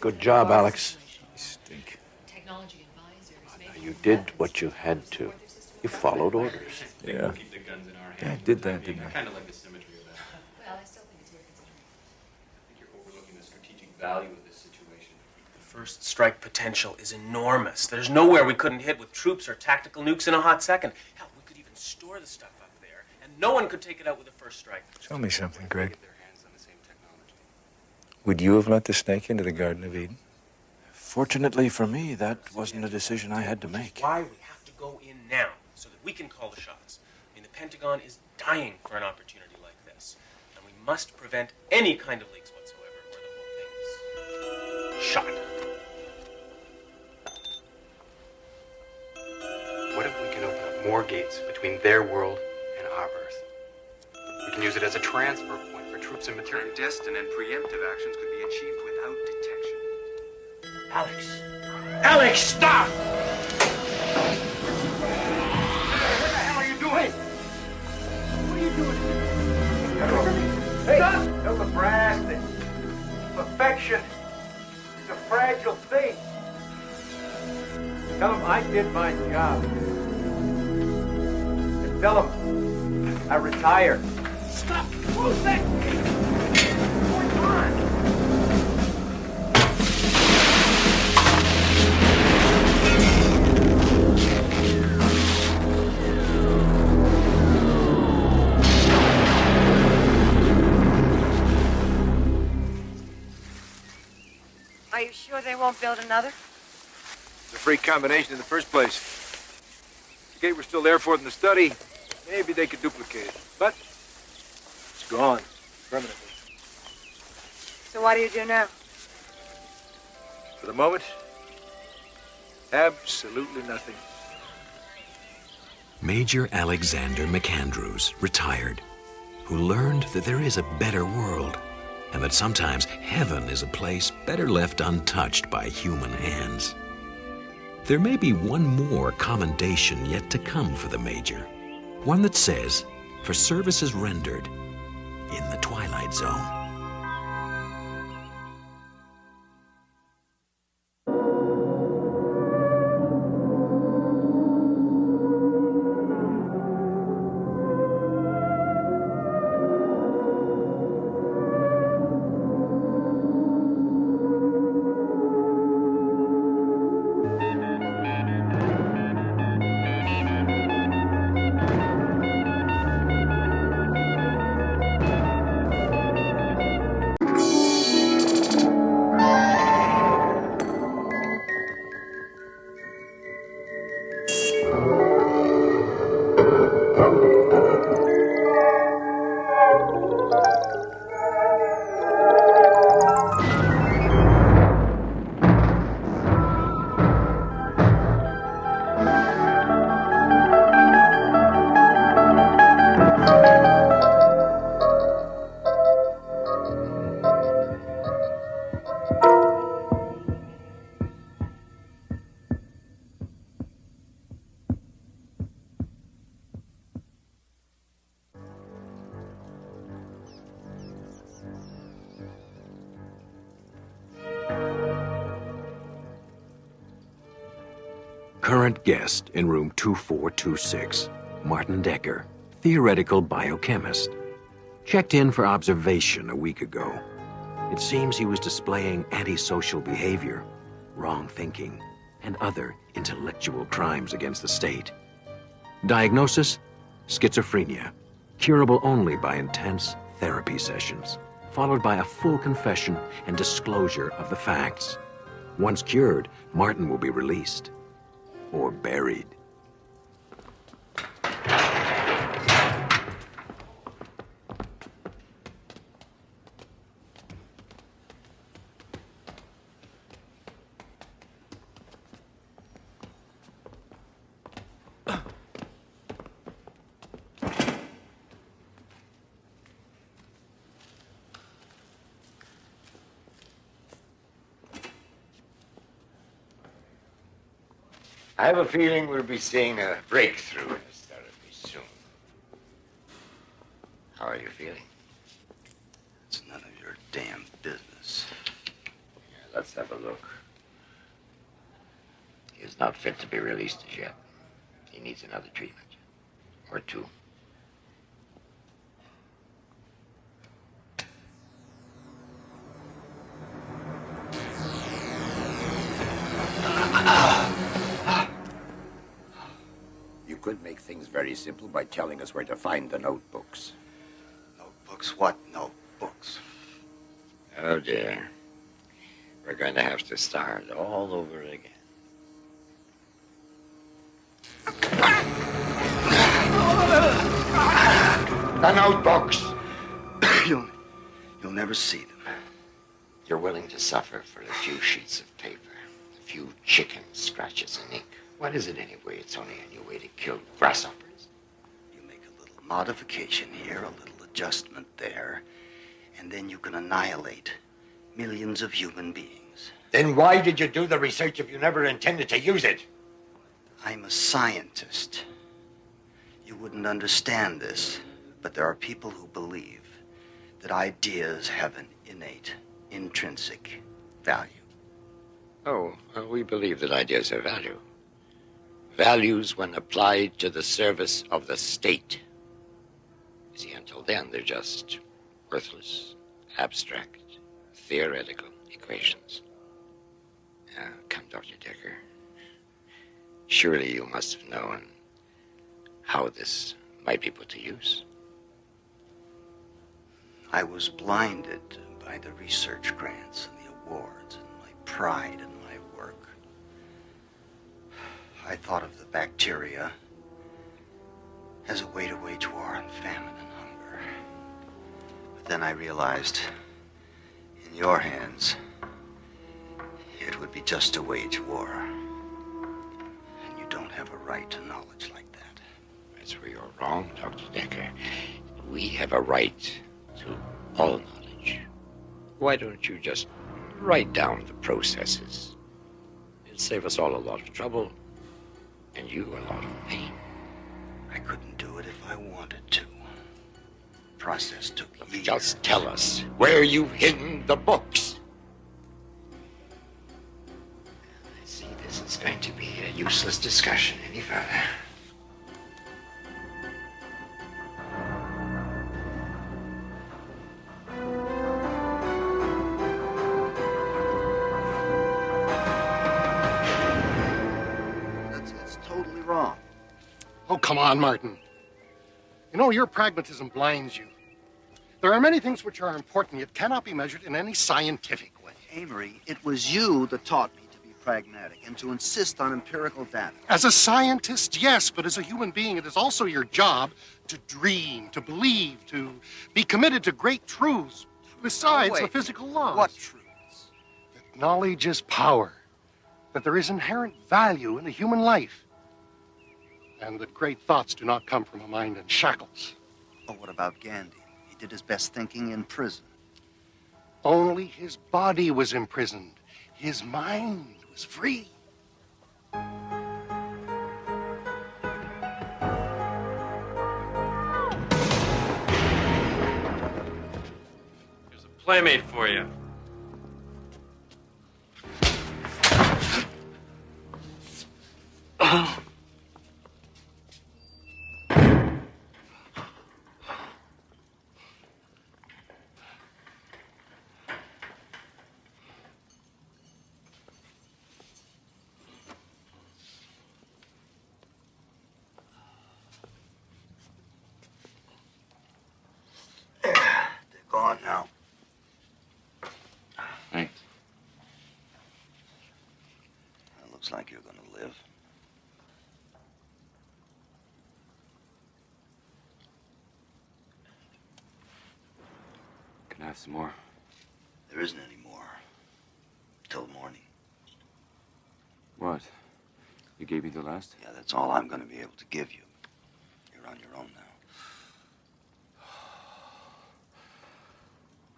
Good job, Alex. I stink. Technology advisors. You did what you had to. You followed orders. Yeah. Keep the guns in our hands. Yeah, I did that, didn't I? kind of like the symmetry of that. Well, I still think it's worth considering. I think you're overlooking the strategic value of this situation. The first strike potential is enormous. There's nowhere we couldn't hit with troops or tactical nukes in a hot second. Hell, we could even store the stuff up there, and no one could take it out with the first strike. Tell me something, Greg. Would you have let the snake into the Garden of Eden? Fortunately for me, that wasn't a decision I had to make. Why we have to go in now, so that we can call the shots. I mean, the Pentagon is dying for an opportunity like this, and we must prevent any kind of leaks whatsoever, or the whole thing is shot. What if we can open up more gates between their world and our Earth? We can use it as a transfer point for troops and material. Clandestine and preemptive actions could be achieved without detection. Alex! Alex, stop! What the hell are you doing? What are you doing? Hey, tell the brass that perfection is a fragile thing. Tell them I did my job. And tell them I retire. Stop! Move that! What's going on? Are you sure they won't build another? It's a free combination in the first place. If the gate were still there for them to study, maybe they could duplicate it. But it's gone permanently. So what do you do now? For the moment, absolutely nothing. Major Alexander McAndrews, retired, who learned that there is a better world and that sometimes heaven is a place better left untouched by human hands. There may be one more commendation yet to come for the Major, one that says, for services rendered in the Twilight Zone. Current guest in room 2426, Martin Decker, theoretical biochemist. Checked in for observation a week ago. It seems he was displaying antisocial behavior, wrong thinking, and other intellectual crimes against the state. Diagnosis: schizophrenia, curable only by intense therapy sessions, followed by a full confession and disclosure of the facts. Once cured, Martin will be released. Or buried. I have a feeling we'll be seeing a breakthrough in this therapy soon. How are you feeling? It's none of your damn business. Yeah, let's have a look. He is not fit to be released as yet. He needs another treatment. Or two. You could make things very simple by telling us where to find the notebooks. Notebooks? What notebooks? Oh, dear. We're going to have to start all over again. The notebooks! You'll never see them. You're willing to suffer for a few sheets of paper, a few chicken scratches in ink. What is it anyway? It's only a new way to kill grasshoppers. You make a little modification here, a little adjustment there, and then you can annihilate millions of human beings. Then why did you do the research if you never intended to use it? I'm a scientist. You wouldn't understand this, but there are people who believe that ideas have an innate, intrinsic value. Oh, well, we believe that ideas have value. Values when applied to the service of the state. You see, until then, they're just worthless, abstract, theoretical equations. Come, Dr. Decker. Surely you must have known how this might be put to use. I was blinded by the research grants and the awards and my pride in my work. I thought of the bacteria as a way to wage war on famine and hunger. But then I realized, in your hands, it would be just to wage war. And you don't have a right to knowledge like that. That's where you're wrong, Dr. Decker. We have a right to all knowledge. Why don't you just write down the processes? It'll save us all a lot of trouble, and you a lot of pain. I couldn't do it if I wanted to. The process took years. Just tell us where you've hidden the books. I see this is going to be a useless discussion any further. That's totally wrong. Oh, come on, Martin. You know, your pragmatism blinds you. There are many things which are important, yet cannot be measured in any scientific way. Amory, it was you that taught me to be pragmatic and to insist on empirical data. As a scientist, yes, but as a human being, it is also your job to dream, to believe, to be committed to great truths, besides the physical laws. What truths? That knowledge is power, that there is inherent value in a human life, and that great thoughts do not come from a mind in shackles. But what about Gandhi? He did his best thinking in prison. Only his body was imprisoned. His mind was free. There's a playmate for you. They're gone now. Thanks. It looks like you're going to live. Can I have some more? There isn't any more. Till morning. What? You gave me the last? Yeah, that's all I'm going to be able to give you. You're on your own now.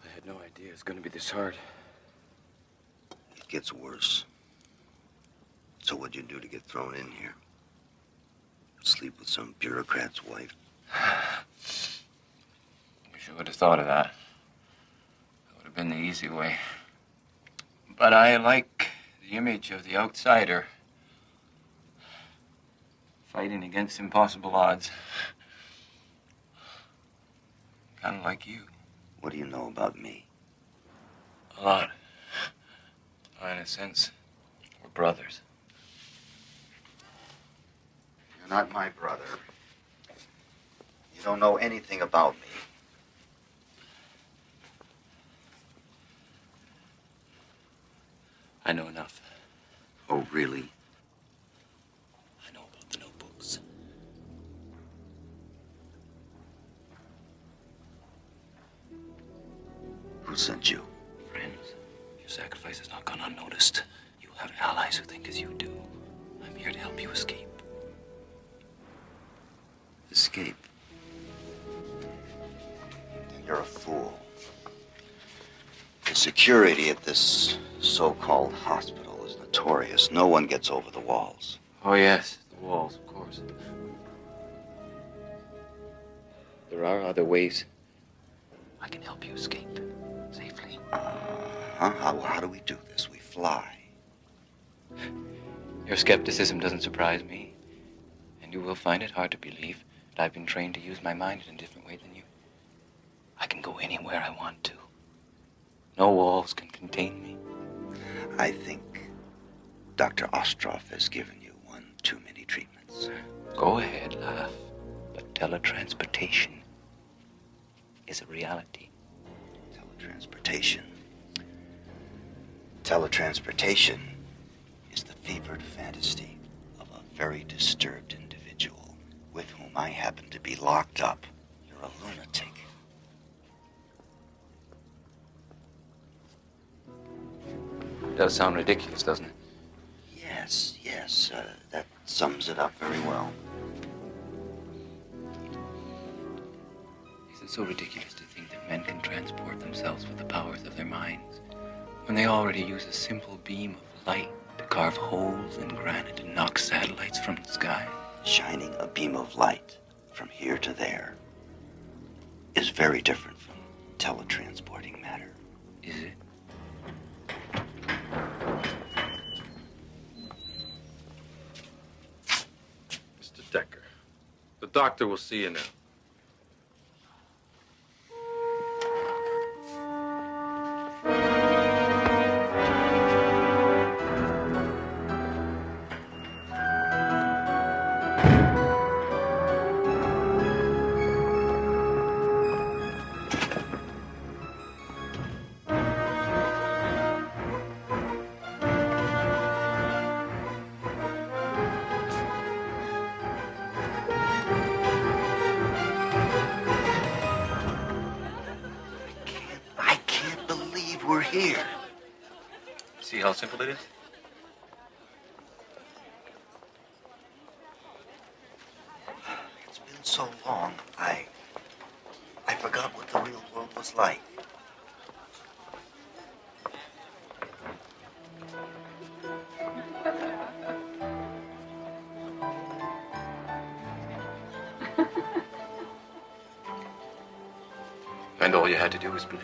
I had no idea it was going to be this hard. It gets worse. So what'd you do to get thrown in here? Sleep with some bureaucrat's wife? Wish I would have thought of that. That would have been the easy way. But I like the image of the outsider fighting against impossible odds. Kind of like you. What do you know about me? A lot. In a sense, we're brothers. You're not my brother. You don't know anything about me. I know enough. Oh, really? I know about the notebooks. Who sent you? Friends, your sacrifice has not gone unnoticed. You have allies who think as you do. I'm here to help you escape. Escape? You're a fool. The security at this so-called hospital is notorious. No one gets over the walls. Oh, yes, the walls, of course. There are other ways. I can help you escape safely. How do we do this? We fly. Your skepticism doesn't surprise me. And you will find it hard to believe that I've been trained to use my mind in a different way than you. I can go anywhere I want to. No walls can contain me. I think Dr. Ostroff has given you one too many treatments. Go ahead, laugh. But teletransportation is a reality. Teletransportation. Teletransportation is the fevered fantasy of a very disturbed individual with whom I happen to be locked up. You're a lunatic. It does sound ridiculous, doesn't it? Yes, that sums it up very well. Is it so ridiculous to think that men can transport themselves with the powers of their minds when they already use a simple beam of light to carve holes in granite and knock satellites from the sky? Shining a beam of light from here to there is very different from teletransporting matter. Is it? Mr. Decker, the doctor will see you now. We're here. See how simple it is? It's been so long, I forgot what the real world was like. And all you had to do was believe.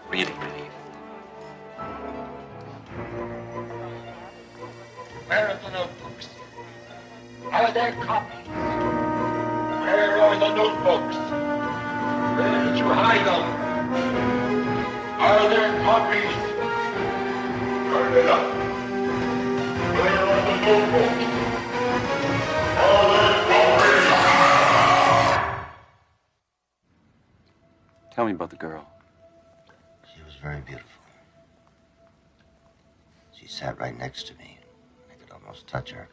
Really believe. are the notebooks? Are there copies? Where are the notebooks? Where did you hide them? Are there copies? Turn it up. Where are the notebooks? Are there copies? Tell me about the girl. She was very beautiful. She sat right next to me. I could almost touch her.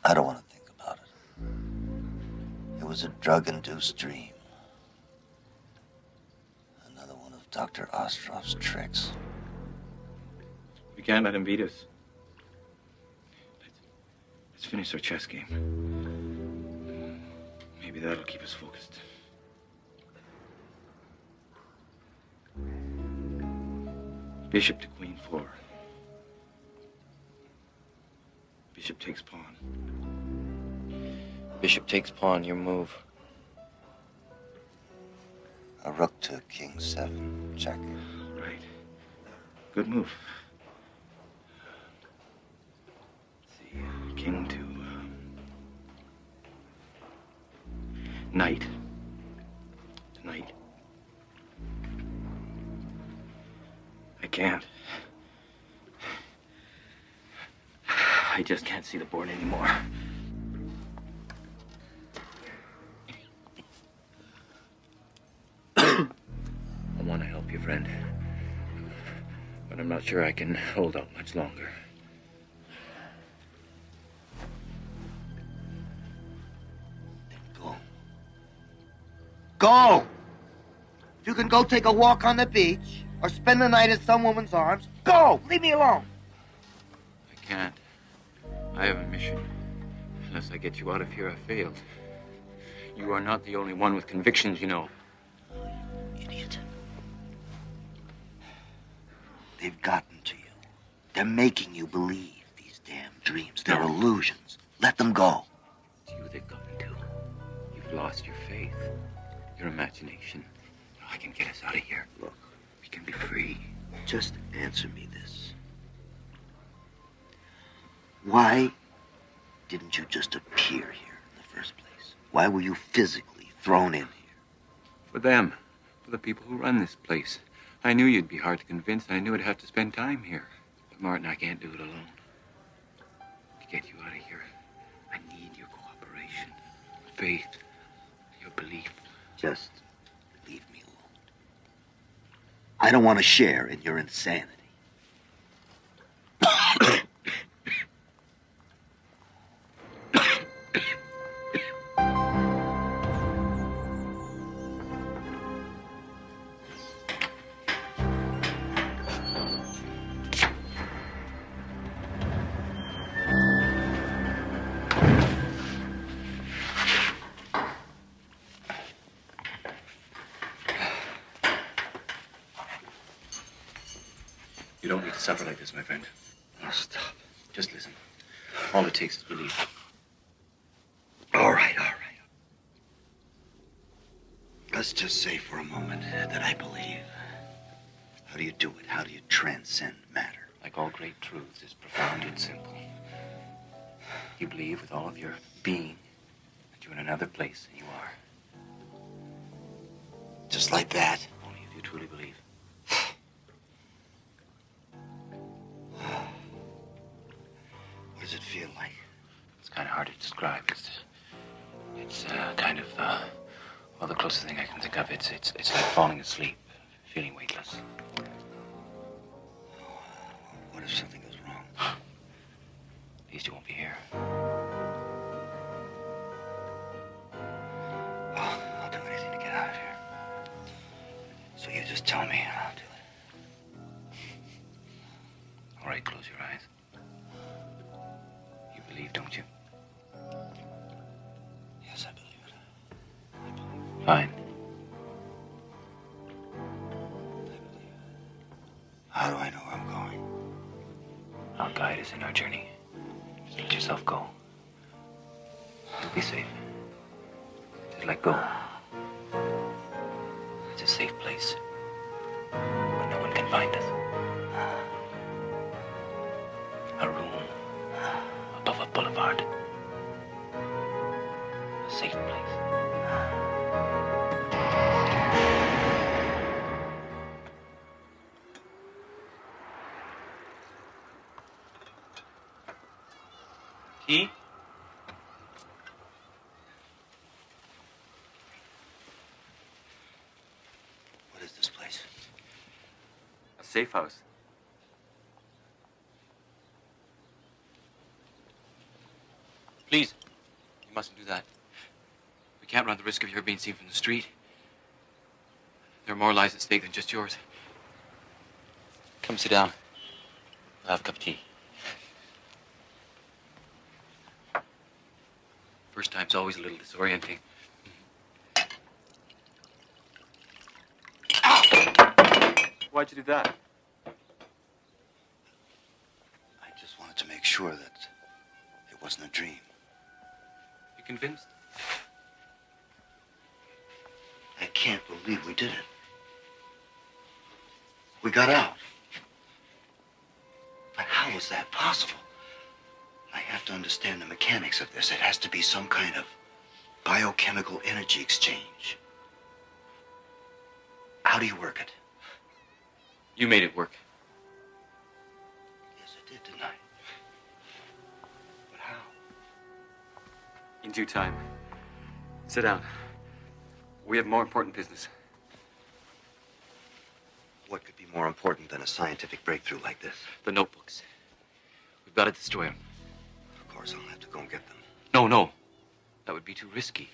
I don't want to think about it. It was a drug-induced dream. Another one of Dr. Ostrov's tricks. We can't let him beat us. Let's finish our chess game. Maybe that'll keep us focused. Bishop to queen 4. Bishop takes pawn. Bishop takes pawn, your move. A rook to king 7. Check. Right. Good move. Let's see. King to knight. To knight. I can't. I just can't see the board anymore. I want to help you, friend. But I'm not sure I can hold out much longer. Go! If you can go take a walk on the beach or spend the night in some woman's arms, go! Leave me alone! I can't. I have a mission. Unless I get you out of here, I failed. You are not the only one with convictions, you know. Idiot. They've gotten to you. They're making you believe these damn dreams. They're illusions. Let them go. It's you they've gotten to. You've lost your faith, your imagination. I can get us out of here. Look, we can be free. Just answer me this. Why didn't you just appear here in the first place? Why were you physically thrown in here? For them. For the people who run this place. I knew you'd be hard to convince. I knew I'd have to spend time here. But Martin, I can't do it alone. To get you out of here, I need your cooperation, faith, your belief. Just leave me alone. I don't want to share in your insanity. You don't need to suffer like this, my friend. Oh, stop. Just listen. All it takes is belief. All right. Let's just say for a moment that I believe. How do you do it? How do you transcend matter? Like all great truths, it's profound and simple. You believe with all of your being that you're in another place than you are. Just like that? Only if you truly believe. What does it feel like? It's kind of hard to describe. It's kind of, well, the closest thing I can think of, it's like falling asleep, feeling weightless. What if something goes wrong? At least you won't be here. Well, I'll do anything to get out of here. So you just tell me and I'll do it. All right, close your eyes. You believe, don't you? Yes, I believe it. Fine. How do I know where I'm going? I'll guide us in our journey. Just let yourself go. You'll be safe. Just let go. It's a safe place. Where no one can find us. tea? What is this place? A safe house. Please, you mustn't do that. We can't run the risk of your being seen from the street. There are more lives at stake than just yours. Come sit down. I'll have a cup of tea. First time's always a little disorienting. Why'd you do that? I just wanted to make sure that it wasn't a dream. You convinced? I can't believe we did it. We got out. But how was that possible? I have to understand the mechanics of this. It has to be some kind of biochemical energy exchange. How do you work it? You made it work. Yes, I did, didn't I? But how? In due time. Sit down. We have more important business. What could be more important than a scientific breakthrough like this? The notebooks. We've got to destroy them. Of course, I'll have to go and get them. No. That would be too risky.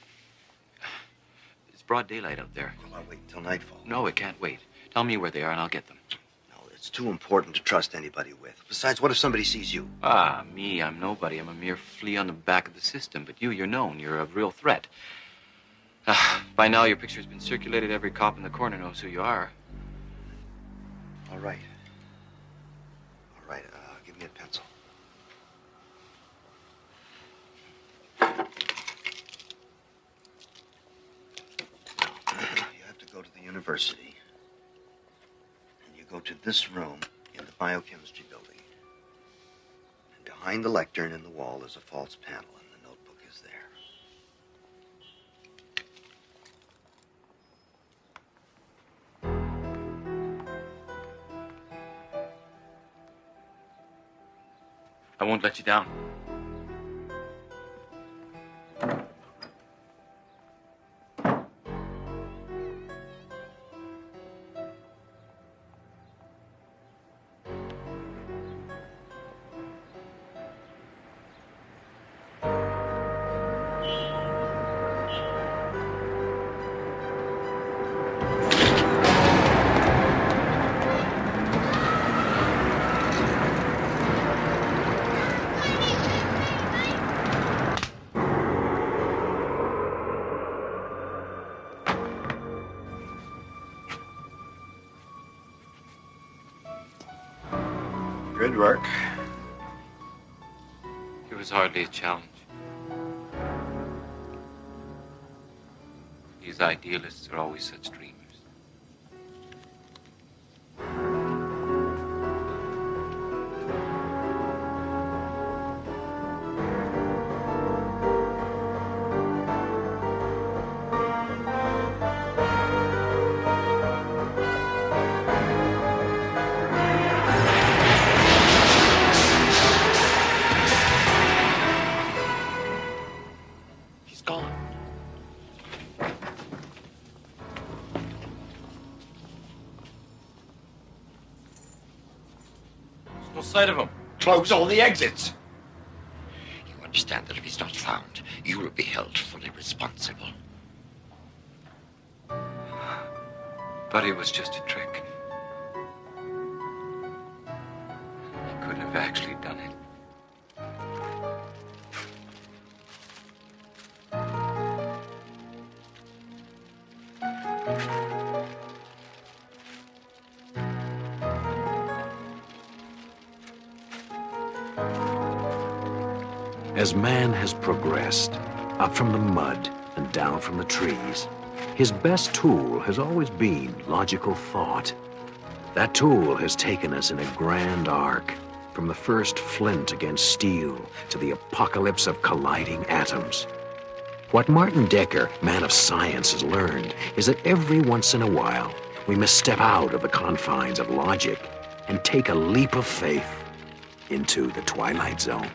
It's broad daylight out there. Well, I'll wait until nightfall. No, it can't wait. Tell me where they are and I'll get them. No, it's too important to trust anybody with. Besides, what if somebody sees you? Ah, me, I'm nobody. I'm a mere flea on the back of the system. But you're known. You're a real threat. By now, your picture's been circulated. Every cop in the corner knows who you are. All right. All right, give me a pencil. You have to go to the university. And you go to this room in the biochemistry building. And behind the lectern in the wall is a false panel, and the notebook is there. I won't let you down. Good work. It was hardly a challenge. These idealists are always such dreamers. He's gone. There's no sight of him. Close all the exits. You understand that if he's not found, you will be held fully responsible. But it was just a trick. He couldn't have actually done it. As man has progressed, up from the mud and down from the trees, his best tool has always been logical thought. That tool has taken us in a grand arc, from the first flint against steel to the apocalypse of colliding atoms. What Martin Decker, man of science, has learned is that every once in a while, we must step out of the confines of logic and take a leap of faith into the Twilight Zone.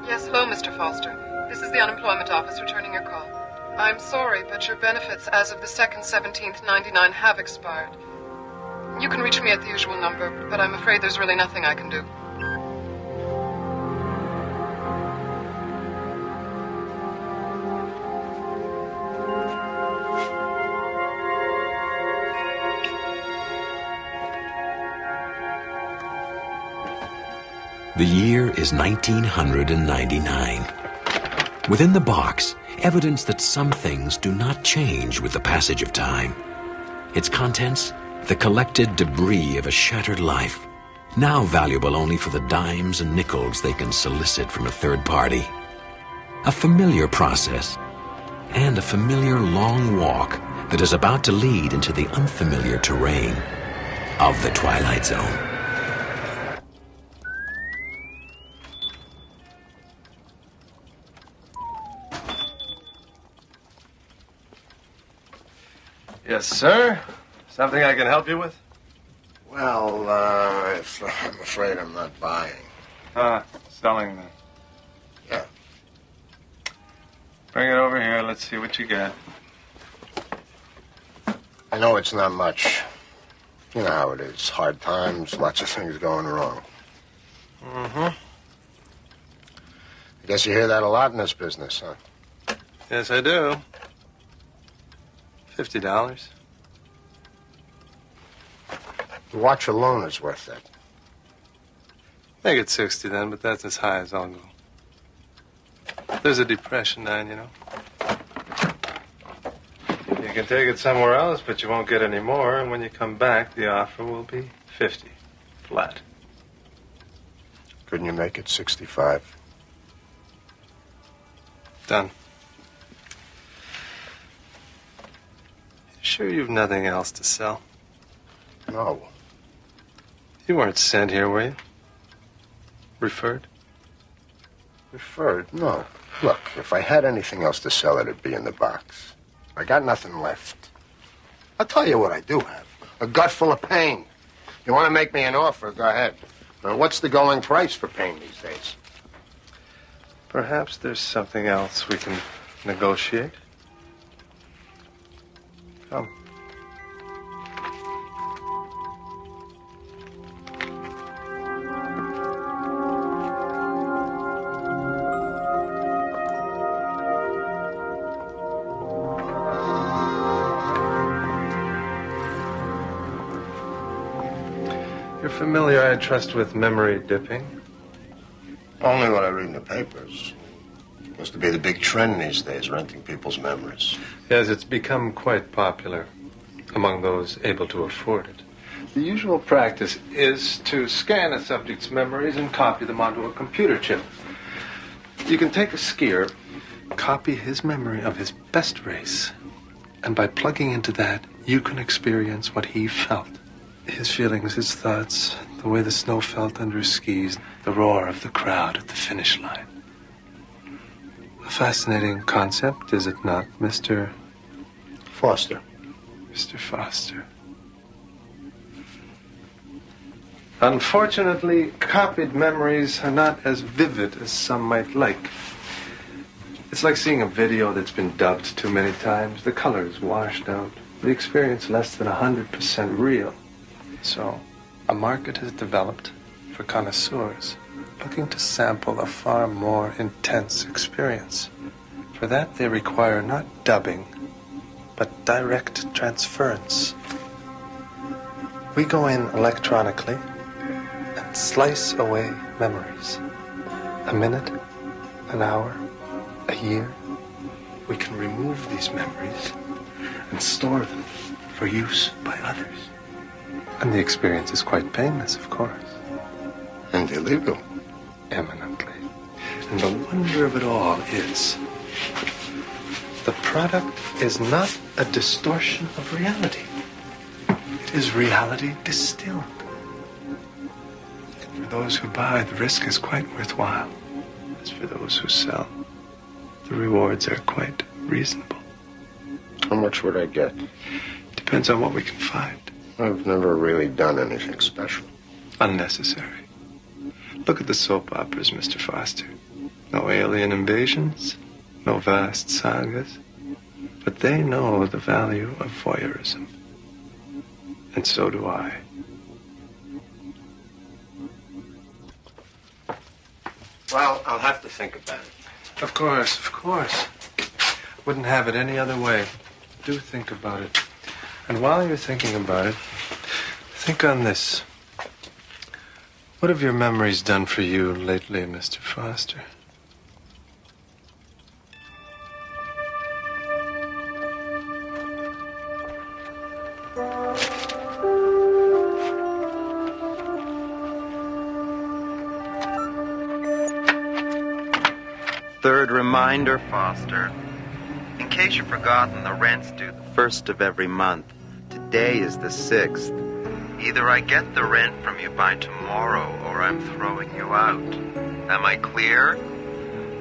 Yes, hello, Mr. Foster. This is the unemployment office returning your call. I'm sorry, but your benefits as of the 2nd, 17th, 99 have expired. You can reach me at the usual number, but I'm afraid there's really nothing I can do. The year is 1999. Within the box, evidence that some things do not change with the passage of time. Its contents, the collected debris of a shattered life, now valuable only for the dimes and nickels they can solicit from a third party. A familiar process, and a familiar long walk that is about to lead into the unfamiliar terrain of the Twilight Zone. Yes, sir. Something I can help you with? Well, I'm afraid I'm not buying. Selling then. Yeah. Bring it over here. Let's see what you got. I know it's not much. You know how it is. Hard times, lots of things going wrong. Mm-hmm. I guess you hear that a lot in this business, huh? Yes, I do. $50. The watch alone is worth that. Make it 60 then, but that's as high as I'll go. There's a depression down, you know. You can take it somewhere else, but you won't get any more, and when you come back, the offer will be 50. Flat. Couldn't you make it 65? Done. Sure you've nothing else to sell? No. You weren't sent here, were you? Referred? Referred? No. Look, if I had anything else to sell, it'd be in the box. I got nothing left. I'll tell you what I do have. A gut full of pain. You want to make me an offer, go ahead. Now, what's the going price for pain these days? Perhaps there's something else we can negotiate. Come. You're familiar, I trust, with memory dipping? Only what I read in the papers. Seems to be the big trend these days, renting people's memories. Yes, it's become quite popular among those able to afford it. The usual practice is to scan a subject's memories and copy them onto a computer chip. You can take a skier, copy his memory of his best race, and by plugging into that, you can experience what he felt. His feelings, his thoughts, the way the snow felt under his skis, the roar of the crowd at the finish line. A fascinating concept, is it not, Mr. Foster? Mr. Foster. Unfortunately, copied memories are not as vivid as some might like. It's like seeing a video that's been dubbed too many times. The color is washed out. The experience less than 100% real. So, a market has developed for connoisseurs looking to sample a far more intense experience. For that, they require not dubbing, but direct transference. We go in electronically and slice away memories. A minute, an hour, a year. We can remove these memories and store them for use by others. And the experience is quite painless, of course. And illegal. Eminently. And the wonder of it all is the product is not a distortion of reality. It is reality distilled. For those who buy, the risk is quite worthwhile. As for those who sell, the rewards are quite reasonable. How much would I get? Depends on what we can find. I've never really done anything special. Unnecessary. Look at the soap operas, Mr. Foster. No alien invasions, no vast sagas. But they know the value of voyeurism. And so do I. Well, I'll have to think about it. Of course, of course. Wouldn't have it any other way. Do think about it. And while you're thinking about it, think on this. What have your memories done for you lately, Mr. Foster? Third reminder, Foster. In case you've forgotten, the rent's due the 1st of every month. Today is the 6th. Either I get the rent from you by tomorrow, or I'm throwing you out. Am I clear?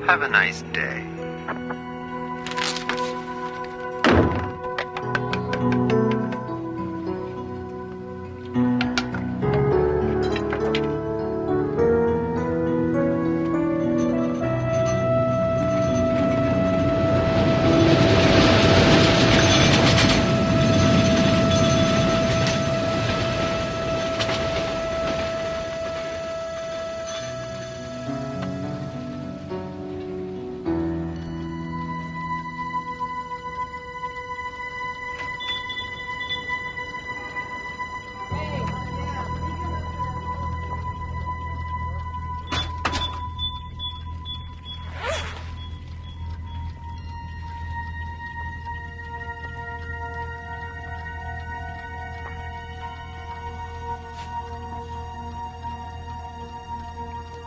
Have a nice day.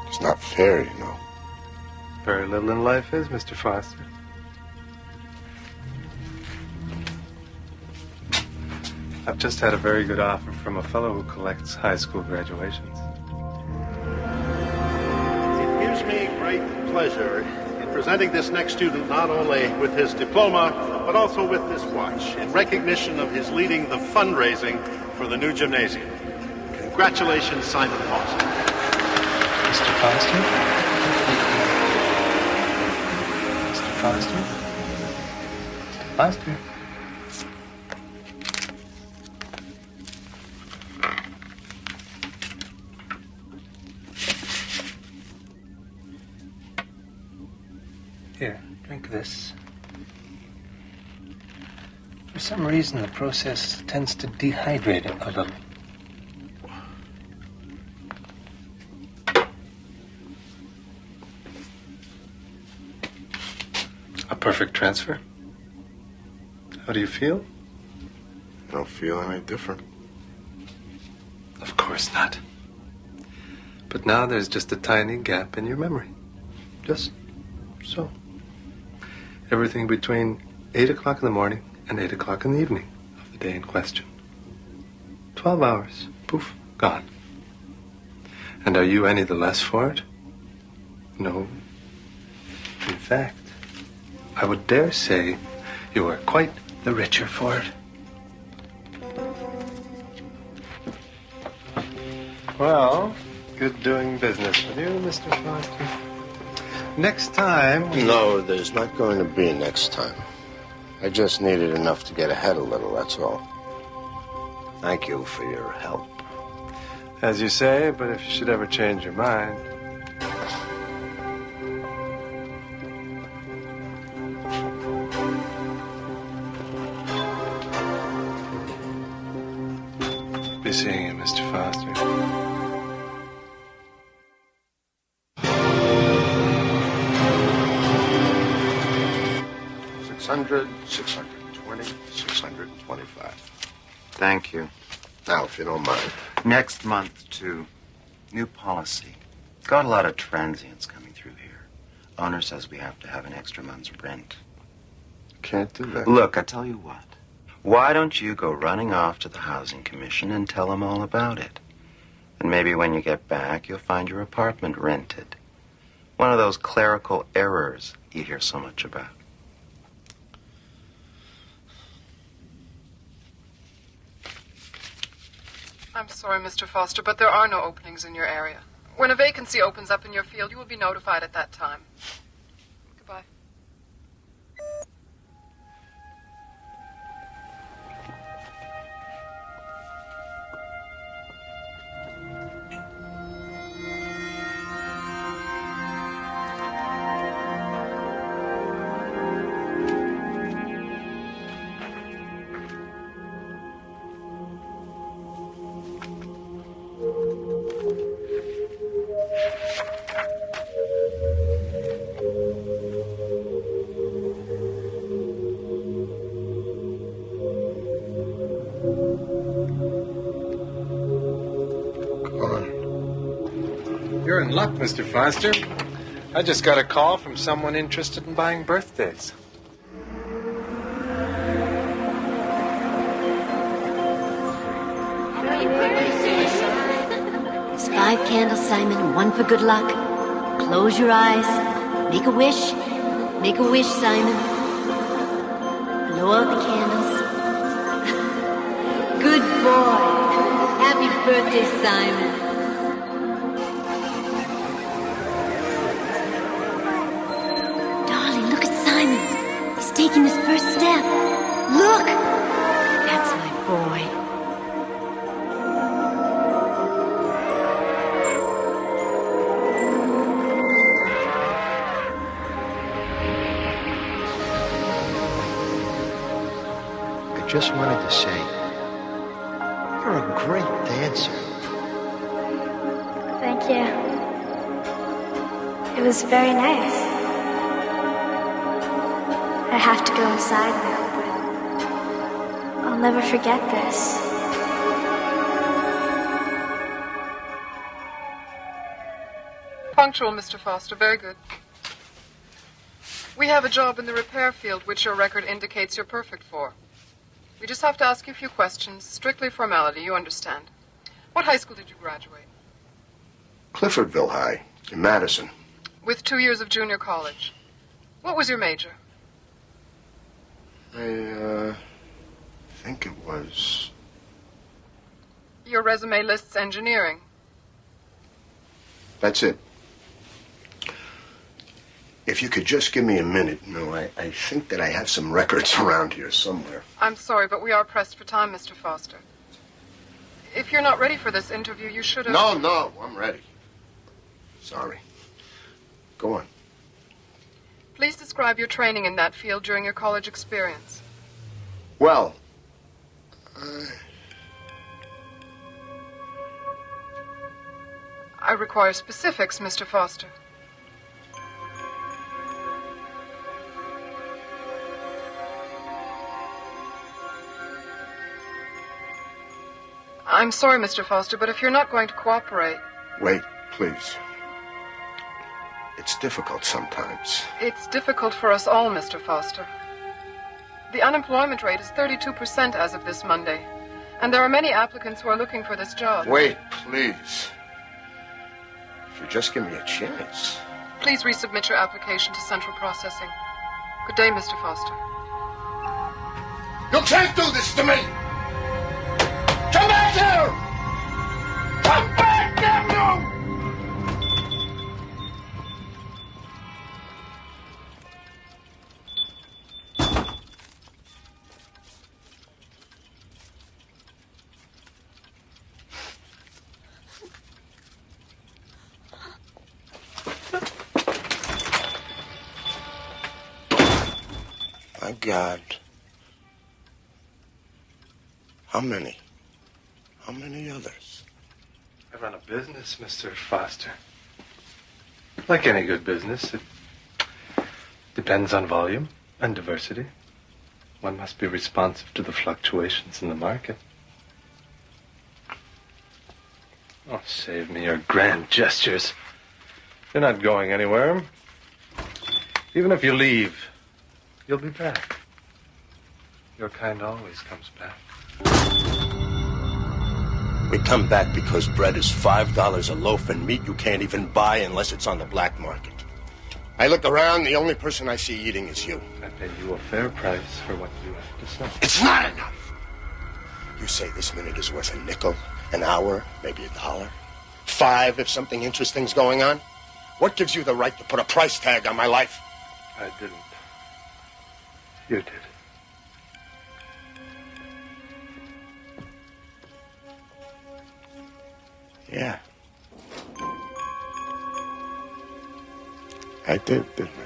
It's not fair, you know. Very little in life is, Mr. Foster. I've just had a very good offer from a fellow who collects high school graduations. It gives me great pleasure in presenting this next student not only with his diploma, but also with this watch in recognition of his leading the fundraising for the new gymnasium. Congratulations, Simon Foster. Mr. Foster? Mr. Foster? Mr. Foster? Here, drink this. For some reason, the process tends to dehydrate it a little. A perfect transfer. How do you feel? I don't feel any different. Of course not. But now there's just a tiny gap in your memory. Just so. Everything between 8 o'clock in the morning and 8 o'clock in the evening of the day in question. 12 hours. Poof. Gone. And are you any the less for it? No. In fact, I would dare say you are quite the richer for it. Well, good doing business with you, Mr. Foster. Next time... No, there's not going to be next time. I just needed enough to get ahead a little, that's all. Thank you for your help. As you say, but if you should ever change your mind... Be seeing you, Mr. Foster. 600, 620, 625. Thank you. Now, if you don't mind. Next month, too. New policy. Got a lot of transients coming through here. Owner says we have to have an extra month's rent. Can't do that. Look, I tell you what. Why don't you go running off to the Housing Commission and tell them all about it? And maybe when you get back, you'll find your apartment rented. One of those clerical errors you hear so much about. I'm sorry, Mr. Foster, but there are no openings in your area. When a vacancy opens up in your field, you will be notified at that time. Goodbye. You're in luck, Mr. Foster. I just got a call from someone interested in buying birthdays. There's 5 candles, Simon, 1 for good luck. Close your eyes. Make a wish. Make a wish, Simon. Blow out the candles. Good boy. Happy birthday, Simon. Darling, look at Simon. He's taking his first step. Look! That's my boy. I just wanted to say, you're a great dancer. Thank you. It was very nice. I have to go inside now, but I'll never forget this. Punctual, Mr. Foster. Very good. We have a job in the repair field which your record indicates you're perfect for. We just have to ask you a few questions. Strictly formality, you understand. What high school did you graduate? Cliffordville High in Madison. With 2 years of junior college. What was your major? I think it was... Your resume lists engineering. That's it. If you could just give me a minute, I think that I have some records around here somewhere. I'm sorry, but we are pressed for time, Mr. Foster. If you're not ready for this interview, you should have... No, I'm ready. Sorry. Go on. Please describe your training in that field during your college experience. Well, I require specifics, Mr. Foster. I'm sorry, Mr. Foster, but if you're not going to cooperate... Wait, please. It's difficult sometimes. It's difficult for us all, Mr. Foster. The unemployment rate is 32% as of this Monday, and there are many applicants who are looking for this job. Wait, please. If you just give me a chance. Please resubmit your application to Central Processing. Good day, Mr. Foster. You can't do this to me! Come back here! Come back, damn you! My God. How many? How many others? I run a business, Mr. Foster. Like any good business, it depends on volume. And diversity. One must be responsive to the fluctuations in the market. Oh, save me your grand gestures. You're not going anywhere. Even if you leave, you'll be back. Your kind always comes back. We come back because bread is $5 a loaf and meat you can't even buy unless it's on the black market. I look around, the only person I see eating is you. I pay you a fair price for what you have to sell. It's not enough. You say this minute is worth a nickel, an hour, maybe $1. $5 if something interesting's going on. What gives you the right to put a price tag on my life? I didn't. You did. Yeah. I did, didn't I?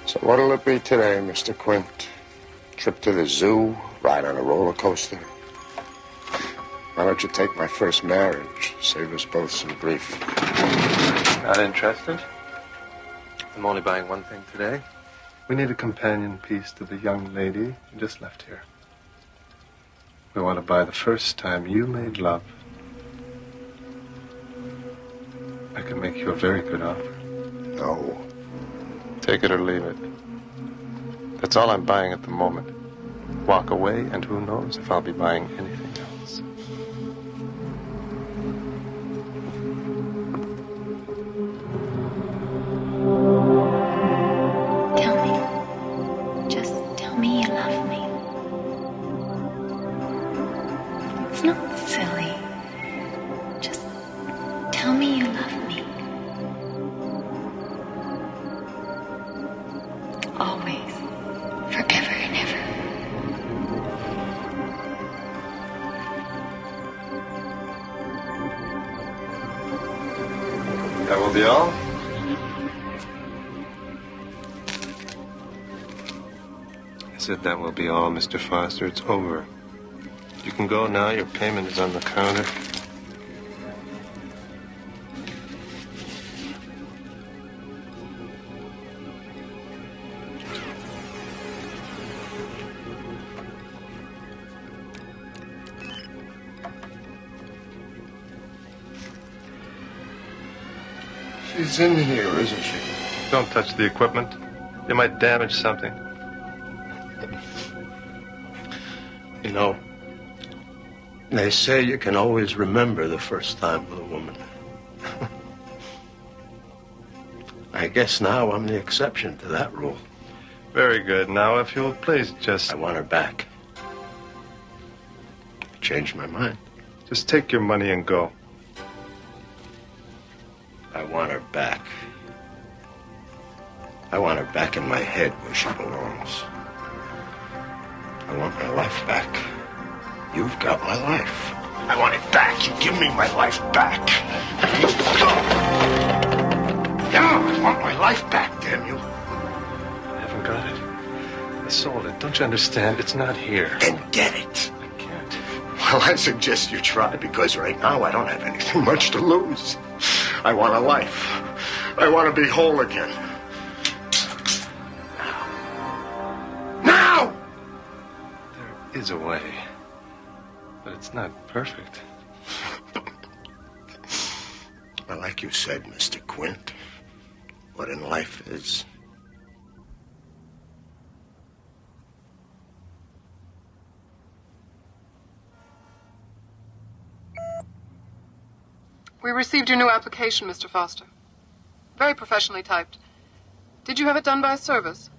So what'll it be today, Mr. Quint? Trip to the zoo? Ride on a roller coaster? Why don't you take my first marriage? Save us both some grief. Not interested? I'm only buying one thing today. We need a companion piece to the young lady who just left here. We want to buy the first time you made love. I can make you a very good offer. No. Take it or leave it. That's all I'm buying at the moment. Walk away, and who knows if I'll be buying anything else. Tell me. Just tell me you love me. It's not silly. Just tell me you love me. Always. Forever and ever. That will be all? I said that will be all, Mr. Foster. It's over. You can go now. Your payment is on the counter. She's in here, isn't she? Don't touch the equipment. You might damage something. You know, they say you can always remember the first time with a woman. I guess now I'm the exception to that rule. Very good. Now, if you'll please just... I want her back. I changed my mind. Just take your money and go. I want her back. I want her back in my head where she belongs. I want my life back. You've got my life. I want it back. You give me my life back. Now I want my life back, damn you. I haven't got it. I sold it. Don't you understand? It's not here. Then get it. I can't. Well, I suggest you try, because right now I don't have anything much to lose. I want a life. I want to be whole again. Now! There is a way. But it's not perfect. Well, like you said, Mr. Quint, what in life is... We received your new application, Mr. Foster. Very professionally typed. Did you have it done by a service?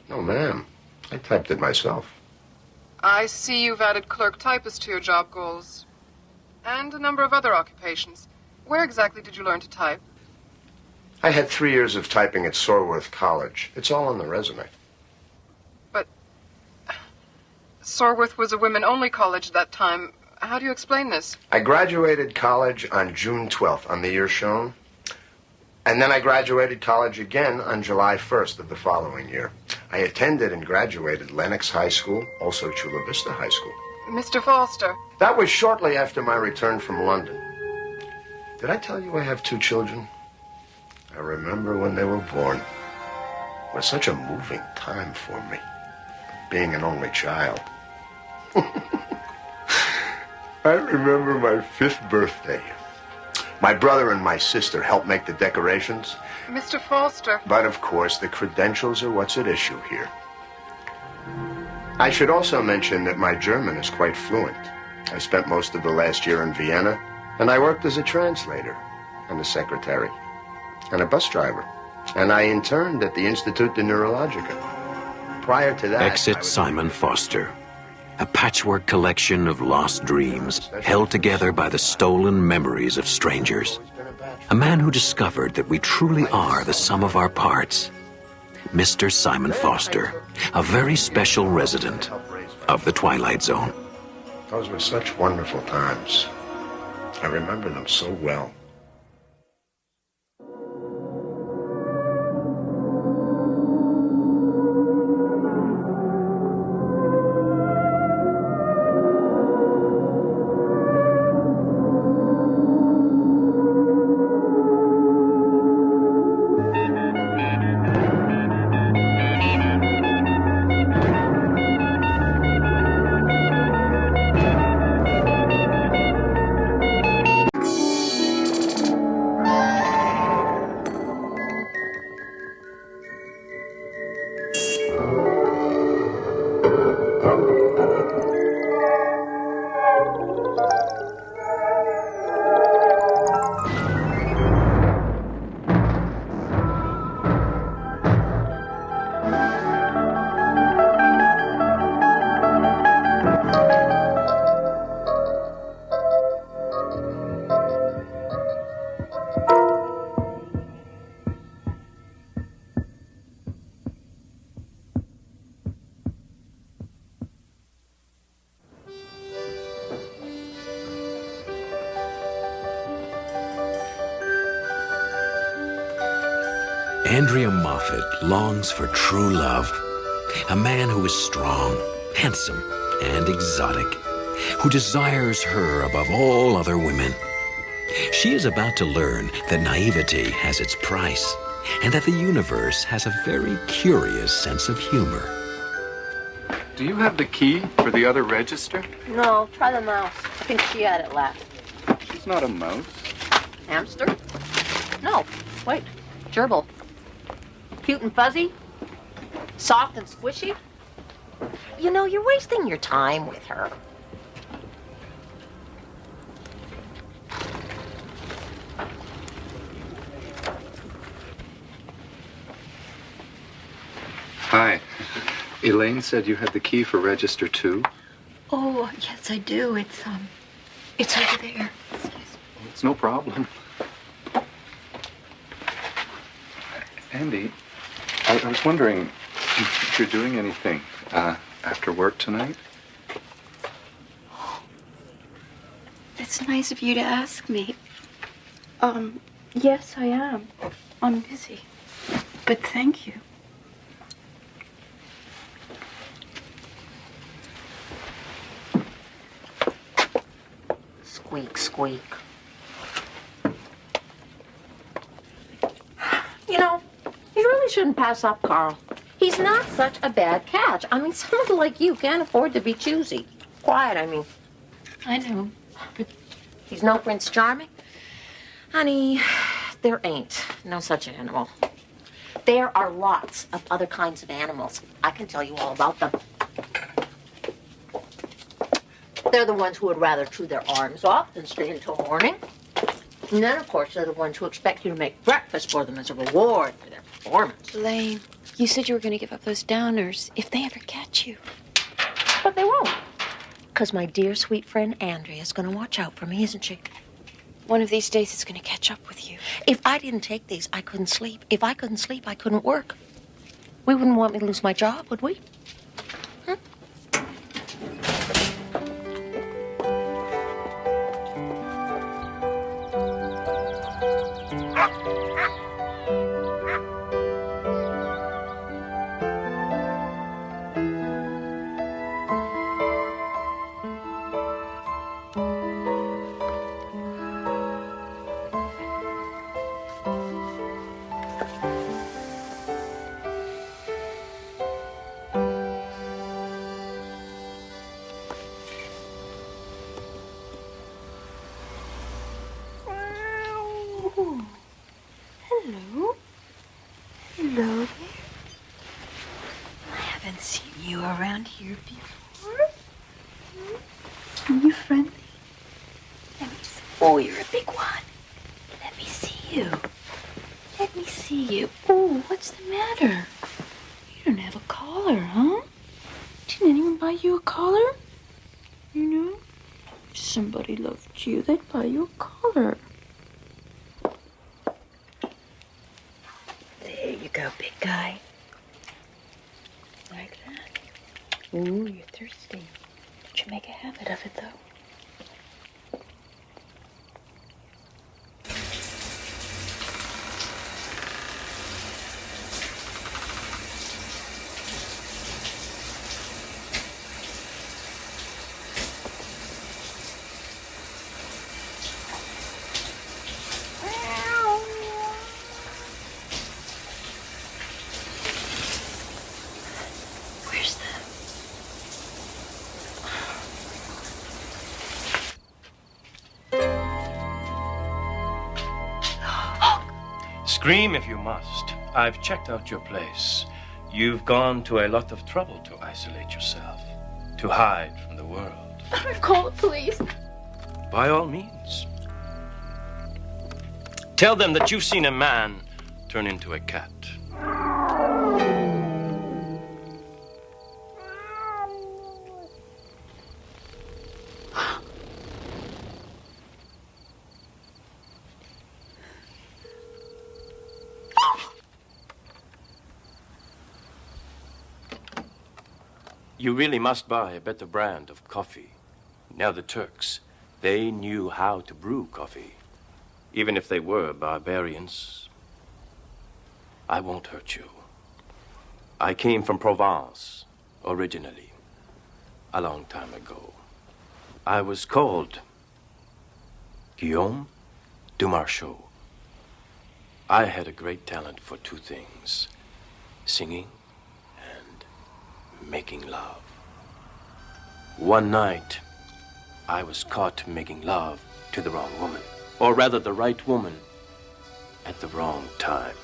No, ma'am. I typed it myself. I see you've added clerk typist to your job goals. And a number of other occupations. Where exactly did you learn to type? I had 3 years of typing at Sorworth College. It's all on the resume. But Sorworth was a women-only college at that time. How do you explain this? I graduated college on June 12th, on the year shown. And then I graduated college again on July 1st of the following year. I attended and graduated Lenox High School, also Chula Vista High School. Mr. Foster. That was shortly after my return from London. Did I tell you I have 2 children? I remember when they were born. It was such a moving time for me, being an only child. I remember my 5th birthday. My brother and my sister helped make the decorations. Mr. Foster. But of course, the credentials are what's at issue here. I should also mention that my German is quite fluent. I spent most of the last year in Vienna, and I worked as a translator and a secretary and a bus driver. And I interned at the Institut de Neurologica. Prior to that, Exit Simon Foster, a patchwork collection of lost dreams held together by the stolen memories of strangers. A man who discovered that we truly are the sum of our parts. Mr. Simon Foster, a very special resident of the Twilight Zone. Those were such wonderful times. I remember them so well. Andrea Moffat longs for true love. A man who is strong, handsome, and exotic, who desires her above all other women. She is about to learn that naivety has its price, and that the universe has a very curious sense of humor. Do you have the key for the other register? No, try the mouse. I think she had it last. She's not a mouse. Hamster? No, wait. Gerbil. Cute and fuzzy? Soft and squishy? You know, you're wasting your time with her. Hi. Elaine said you had the key for register 2. Oh, yes, I do. It's over there. It's no problem. Andy, I was wondering if you're doing anything after work tonight? It's nice of you to ask me. Yes, I am. I'm busy. But thank you. Squeak, squeak. You know, you really shouldn't pass up Carl. He's not such a bad catch. I mean, someone like you can't afford to be choosy. Quiet, I mean. I know. But he's no Prince Charming. Honey, there ain't no such animal. There are lots of other kinds of animals. I can tell you all about them. They're the ones who would rather chew their arms off than stay until morning. And then, of course, they're the ones who expect you to make breakfast for them as a reward for their performance. Elaine, you said you were going to give up those downers if they ever catch you. But they won't. Because my dear, sweet friend Andrea's going to watch out for me, isn't she? One of these days it's going to catch up with you. If I didn't take these, I couldn't sleep. If I couldn't sleep, I couldn't work. We wouldn't want me to lose my job, would we? Oh, hello. Hello there. I haven't seen you around here before. Are you friendly? Let me see. Oh, you're a big one. Let me see you. Let me see you. Oh, what's the matter? You don't have a collar, huh? Didn't anyone buy you a collar? You know? If somebody loved you, they'd buy you a collar. There you go, big guy. Like that. Ooh, you're thirsty. Did you make a habit of it, though? Where's the... Scream if you must. I've checked out your place. You've gone to a lot of trouble to isolate yourself, to hide from the world. Call the police. By all means. Tell them that you've seen a man turn into a cat. You really must buy a better brand of coffee. Now the Turks, they knew how to brew coffee. Even if they were barbarians. I won't hurt you. I came from Provence, originally, a long time ago. I was called Guillaume du Marchot. I had a great talent for two things, singing and making love. One night, I was caught making love to the wrong woman, or rather the right woman at the wrong time.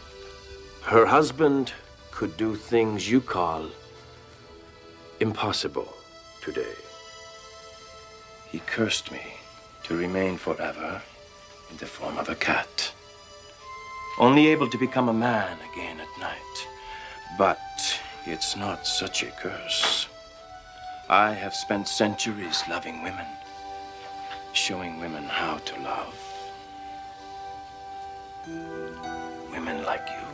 Her husband could do things you call impossible today. He cursed me to remain forever in the form of a cat, only able to become a man again at night. But it's not such a curse. I have spent centuries loving women, showing women how to love. Women like you.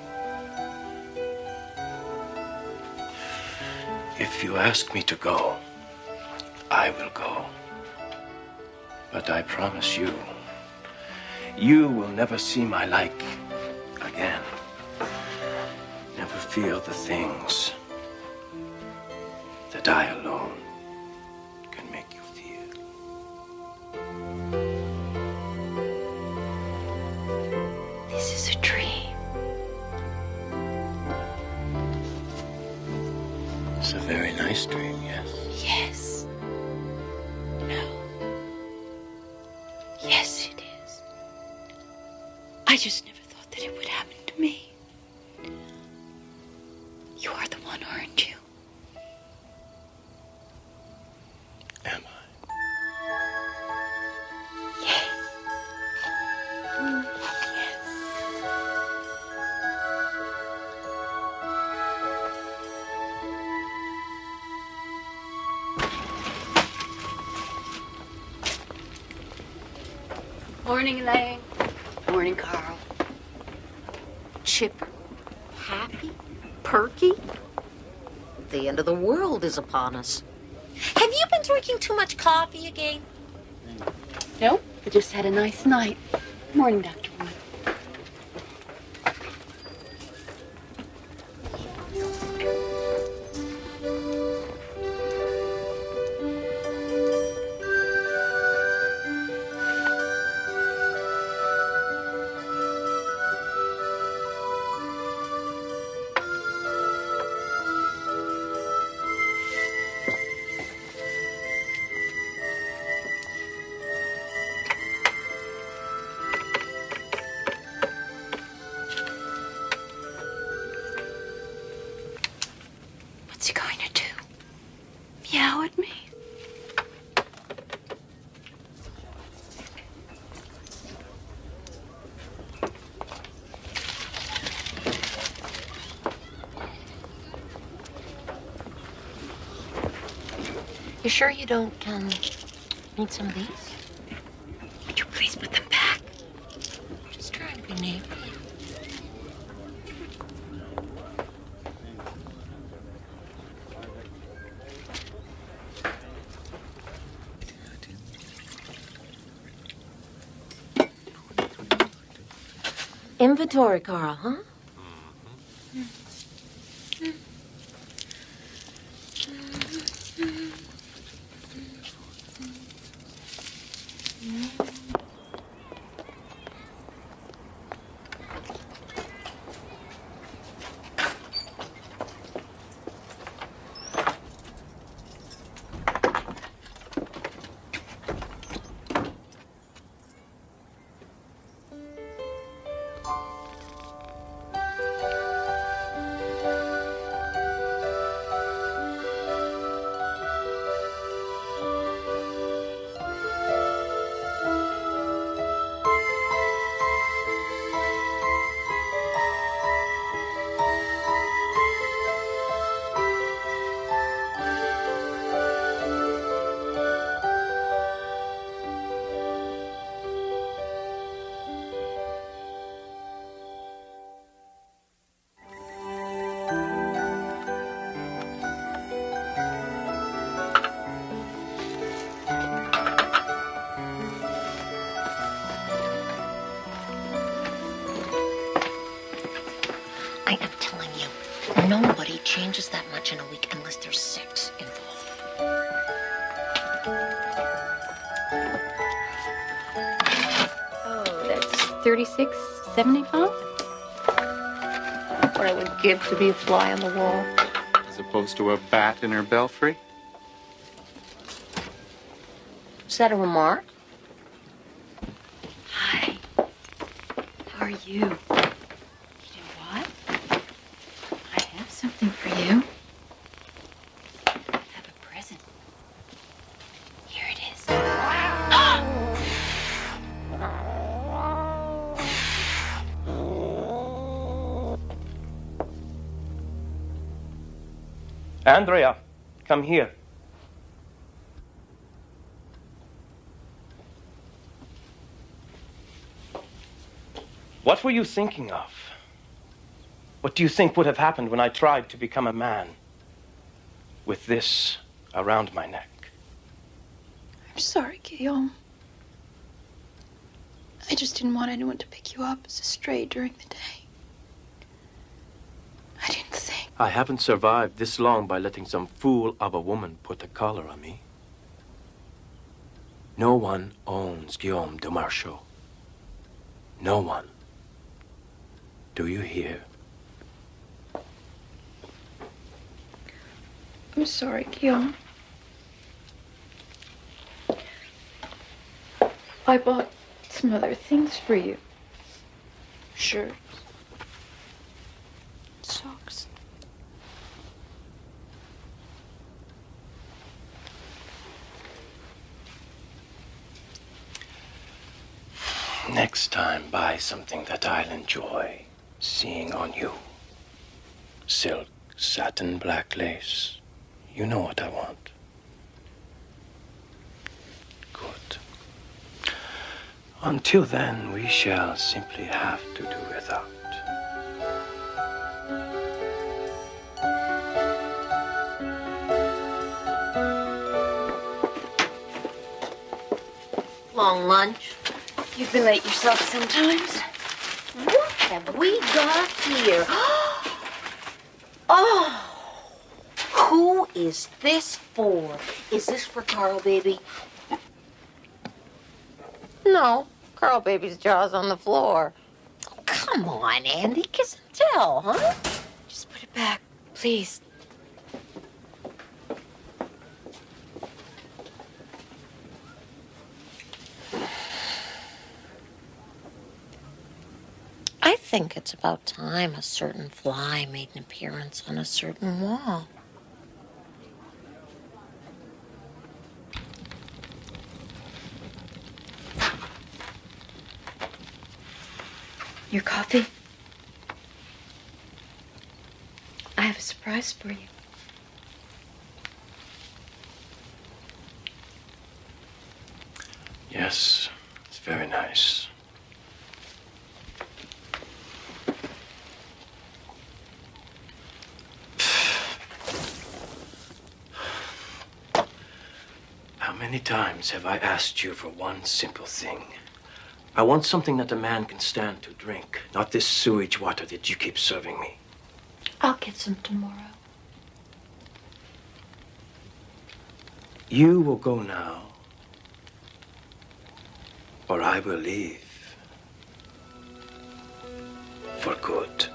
If you ask me to go, I will go. But I promise you, you will never see my like again. Never feel the things that I alone can make you feel. This is a dream. It's a very nice dream, yes? Yes. No. Yes, it is. I just never thought that it would happen to me. You are the one, aren't you? Am I? Yes. Morning, Elaine. Morning, Carl. Chipper, happy, perky. The end of the world is upon us. Have you been drinking too much coffee again? No, I just had a nice night. Morning, Dr. Wood. You sure you don't, need some of these? Would you please put them back? I'm just trying to be neighborly. Inventory, Carl, huh? Nobody changes that much in a week unless there's sex involved. Oh, that's $36.75. What I would give to be a fly on the wall. As opposed to a bat in her belfry? Is that a remark? Hi. How are you? You do what? I have something for you. I have a present. Here it is. Andrea, come here. What were you thinking of? What do you think would have happened when I tried to become a man with this around my neck? I'm sorry, Guillaume. I just didn't want anyone to pick you up as a stray during the day. I didn't think. I haven't survived this long by letting some fool of a woman put a collar on me. No one owns Guillaume de Marchaux. No one. Do you hear? I'm sorry, Guillaume. I bought some other things for you. Shirts. Socks. Next time, buy something that I'll enjoy seeing on you. Silk, satin, black lace. You know what I want. Good. Until then, we shall simply have to do without. Long lunch. You've been late yourself sometimes. What have we got here? Oh! Who is this for? Is this for Carl, baby? No. Carl, baby's jaw's on the floor. Oh, come on, Andy. Kiss and tell, huh? Just put it back, please. I think it's about time a certain fly made an appearance on a certain wall. Your coffee? I have a surprise for you. Yes, it's very nice. How many times have I asked you for one simple thing? I want something that a man can stand to drink, not this sewage water that you keep serving me. I'll get some tomorrow. You will go now, or I will leave. For good.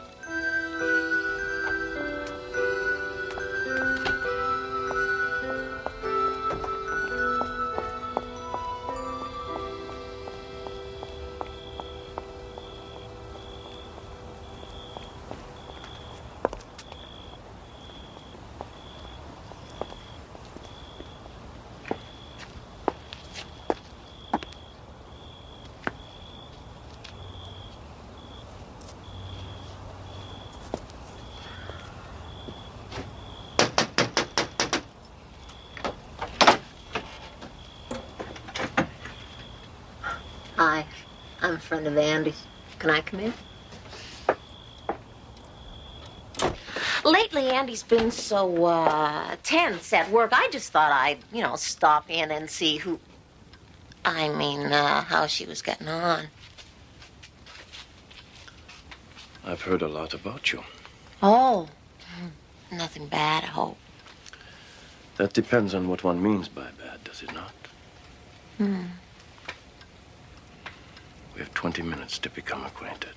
Hi, I'm a friend of Andy's. Can I come in? Lately, Andy's been so, tense at work. I just thought I'd, stop in and see how she was getting on. I've heard a lot about you. Oh, nothing bad, I hope. That depends on what one means by bad, does it not? We have 20 minutes to become acquainted.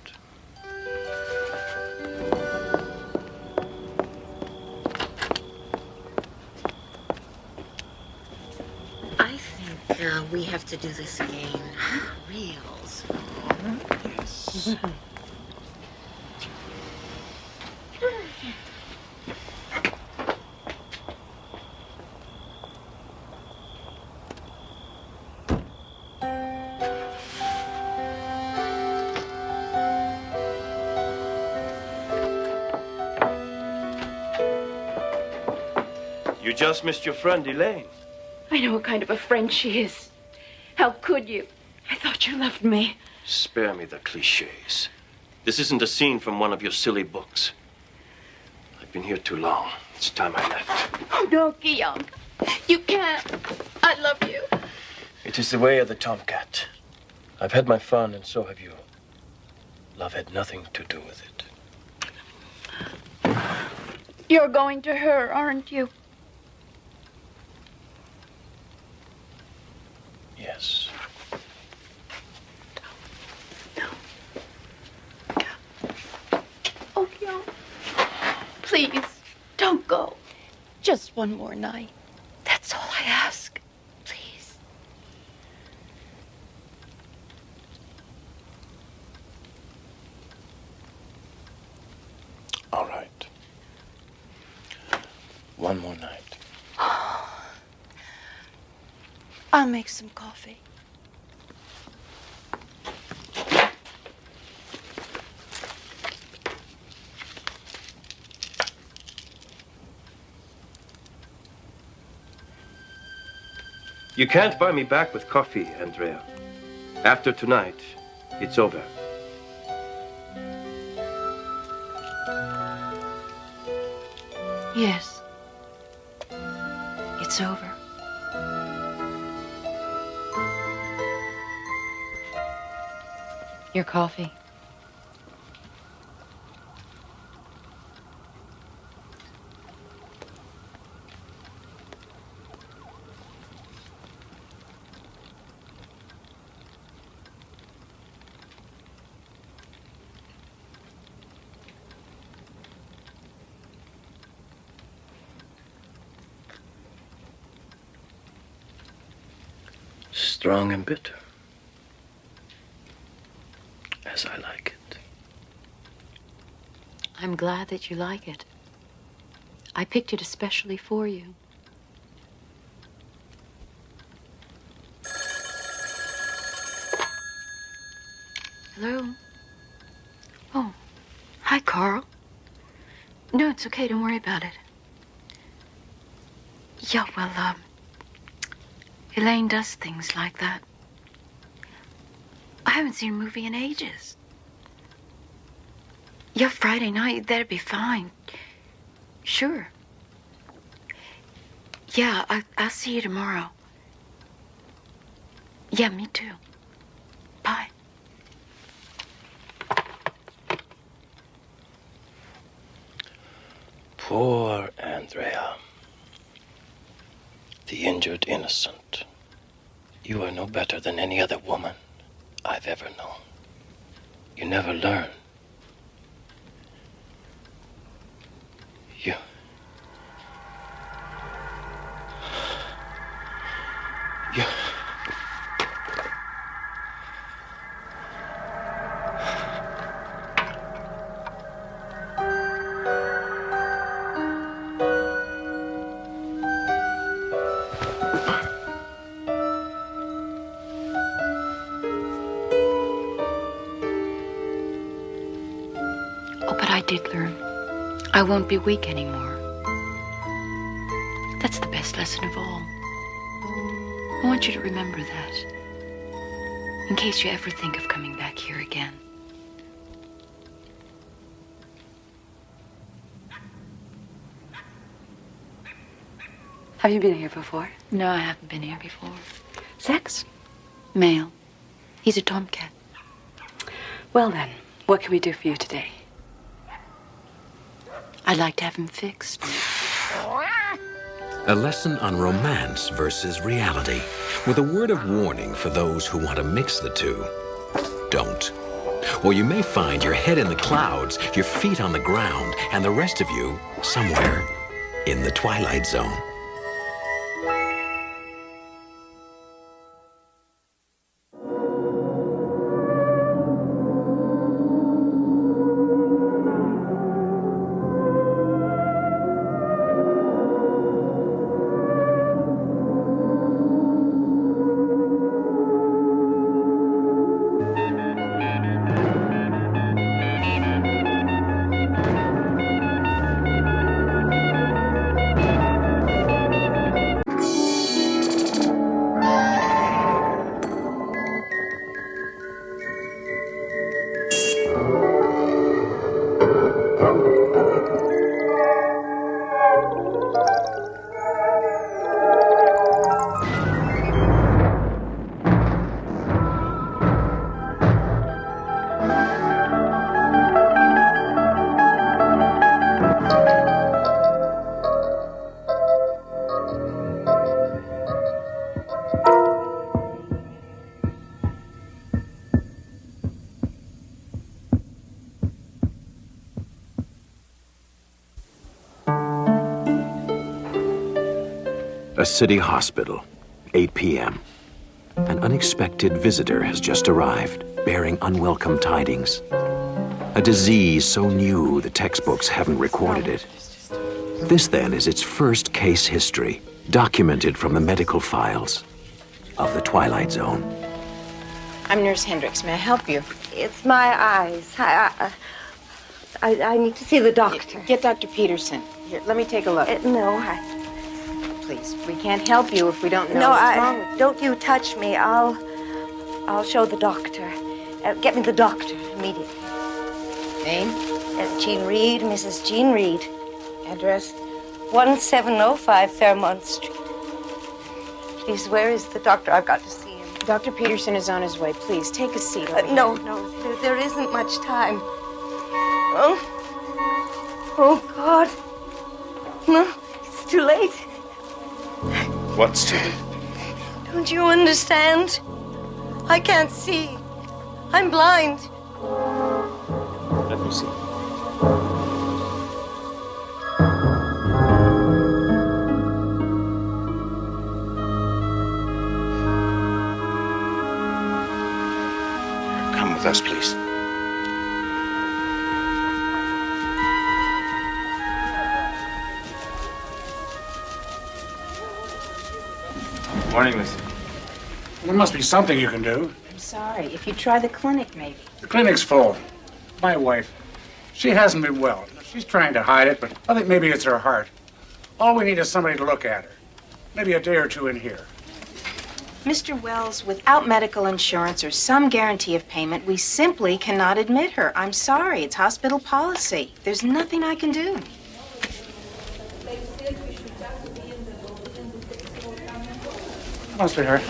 I think we have to do this again. Reals. Yes. You just missed your friend, Elaine. I know what kind of a friend she is. How could you? I thought you loved me. Spare me the cliches. This isn't a scene from one of your silly books. I've been here too long. It's time I left. Oh, no, Guillaume. You can't. I love you. It is the way of the tomcat. I've had my fun, and so have you. Love had nothing to do with it. You're going to her, aren't you? Yes. Oh, Guillaume. Please, don't go. Just one more night. That's all I ask. Please. All right. One more night. I'll make some coffee. You can't buy me back with coffee, Andrea. After tonight, it's over. Yes. It's over. Your coffee. Strong and bitter. As I like it. I'm glad that you like it. I picked it especially for you. Hello? Oh, hi, Carl. No, it's okay. Don't worry about it. Yeah, well, Elaine does things like that. haven't seen a movie in ages. Yeah, Friday night, that'd be fine. Sure. Yeah, I'll see you tomorrow. Yeah, me too. Bye. Poor Andrea. The injured innocent. You are no better than any other woman I've ever known. You never learn. You... Oh, but I did learn. I won't be weak anymore. That's the best lesson of all. I want you to remember that. In case you ever think of coming back here again. Have you been here before? No, I haven't been here before. Sex? Male. He's a tomcat. Well then, what can we do for you today? I'd like to have him fixed. A lesson on romance versus reality, with a word of warning for those who want to mix the two. Don't. Or you may find your head in the clouds, your feet on the ground, and the rest of you somewhere in the Twilight Zone. A city hospital, 8 p.m. An unexpected visitor has just arrived, bearing unwelcome tidings. A disease so new the textbooks haven't recorded it. This, then, is its first case history, documented from the medical files of the Twilight Zone. I'm Nurse Hendricks. May I help you? It's my eyes. I need to see the doctor. Get Dr. Peterson. Here, let me take a look. No, Please, we can't help you if we don't know No, what's wrong with you. don't you touch me. I'll show the doctor. Get me the doctor immediately. Name? Jean Reed, Mrs. Jean Reed. Address? 1705 Fairmont Street. Please, where is the doctor? I've got to see him. Dr. Peterson is on his way. Please, take a seat. No, there isn't much time. Oh, God. No, it's too late. What's to it? Don't you understand? I can't see. I'm blind. Let me see. Come with us, please. Morning, Lizzie. There must be something you can do. I'm sorry. If you try the clinic, maybe. The clinic's full. My wife, she hasn't been well. She's trying to hide it, but I think maybe it's her heart. All we need is somebody to look at her. Maybe a day or two in here. Mr. Wells, without medical insurance or some guarantee of payment, we simply cannot admit her. I'm sorry. It's hospital policy. There's nothing I can do. Come on, sweetheart.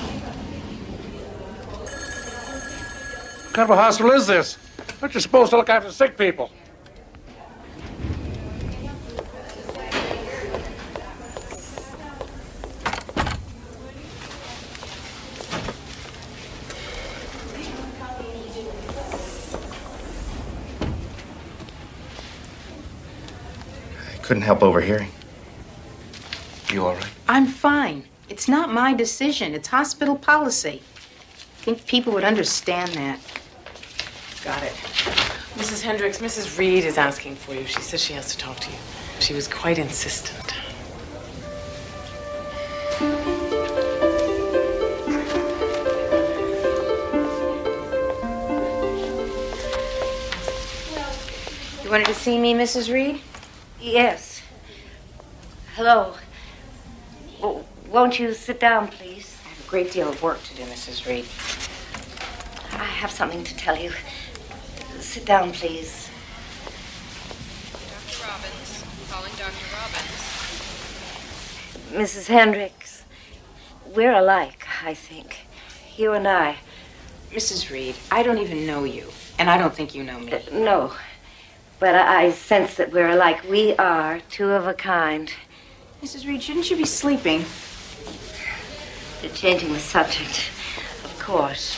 What kind of a hospital is this? Aren't you supposed to look after sick people? Couldn't help overhearing. You all right? I'm fine. It's not my decision. It's hospital policy. I think people would understand that. Got it. Mrs. Hendricks, Mrs. Reed is asking for you. She says she has to talk to you. She was quite insistent. You wanted to see me, Mrs. Reed? Yes. Hello. Won't you sit down, please? I have a great deal of work to do, Mrs. Reed. I have something to tell you. Sit down, please. Dr. Robbins. Calling Dr. Robbins. Mrs. Hendricks, we're alike, I think. You and I. Mrs. Reed, I don't even know you, and I don't think you know me. No. But I sense that we're alike. We are two of a kind. Mrs. Reed, shouldn't you be sleeping? You're changing the subject. Of course.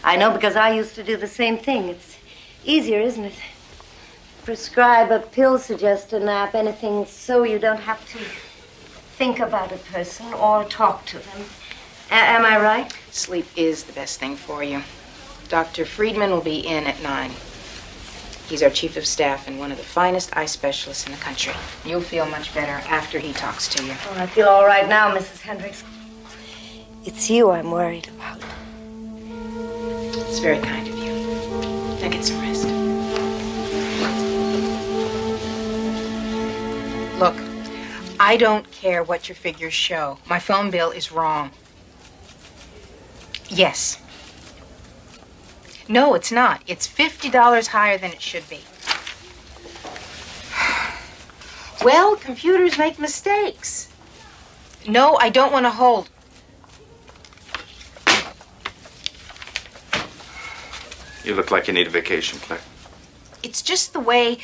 I know because I used to do the same thing. It's easier, isn't it? Prescribe a pill, suggest a nap, anything so you don't have to think about a person or talk to them. Am I right? Sleep is the best thing for you. Dr. Friedman will be in at 9. He's our chief of staff and one of the finest eye specialists in the country. You'll feel much better after he talks to you. Oh, I feel all right now, Mrs. Hendricks. It's you I'm worried about. It's very kind of you. Now get some rest. Look, I don't care what your figures show. My phone bill is wrong. Yes. No, it's not. It's $50 higher than it should be. Well, computers make mistakes. No, I don't want to hold. You look like you need a vacation, Claire. It's just the way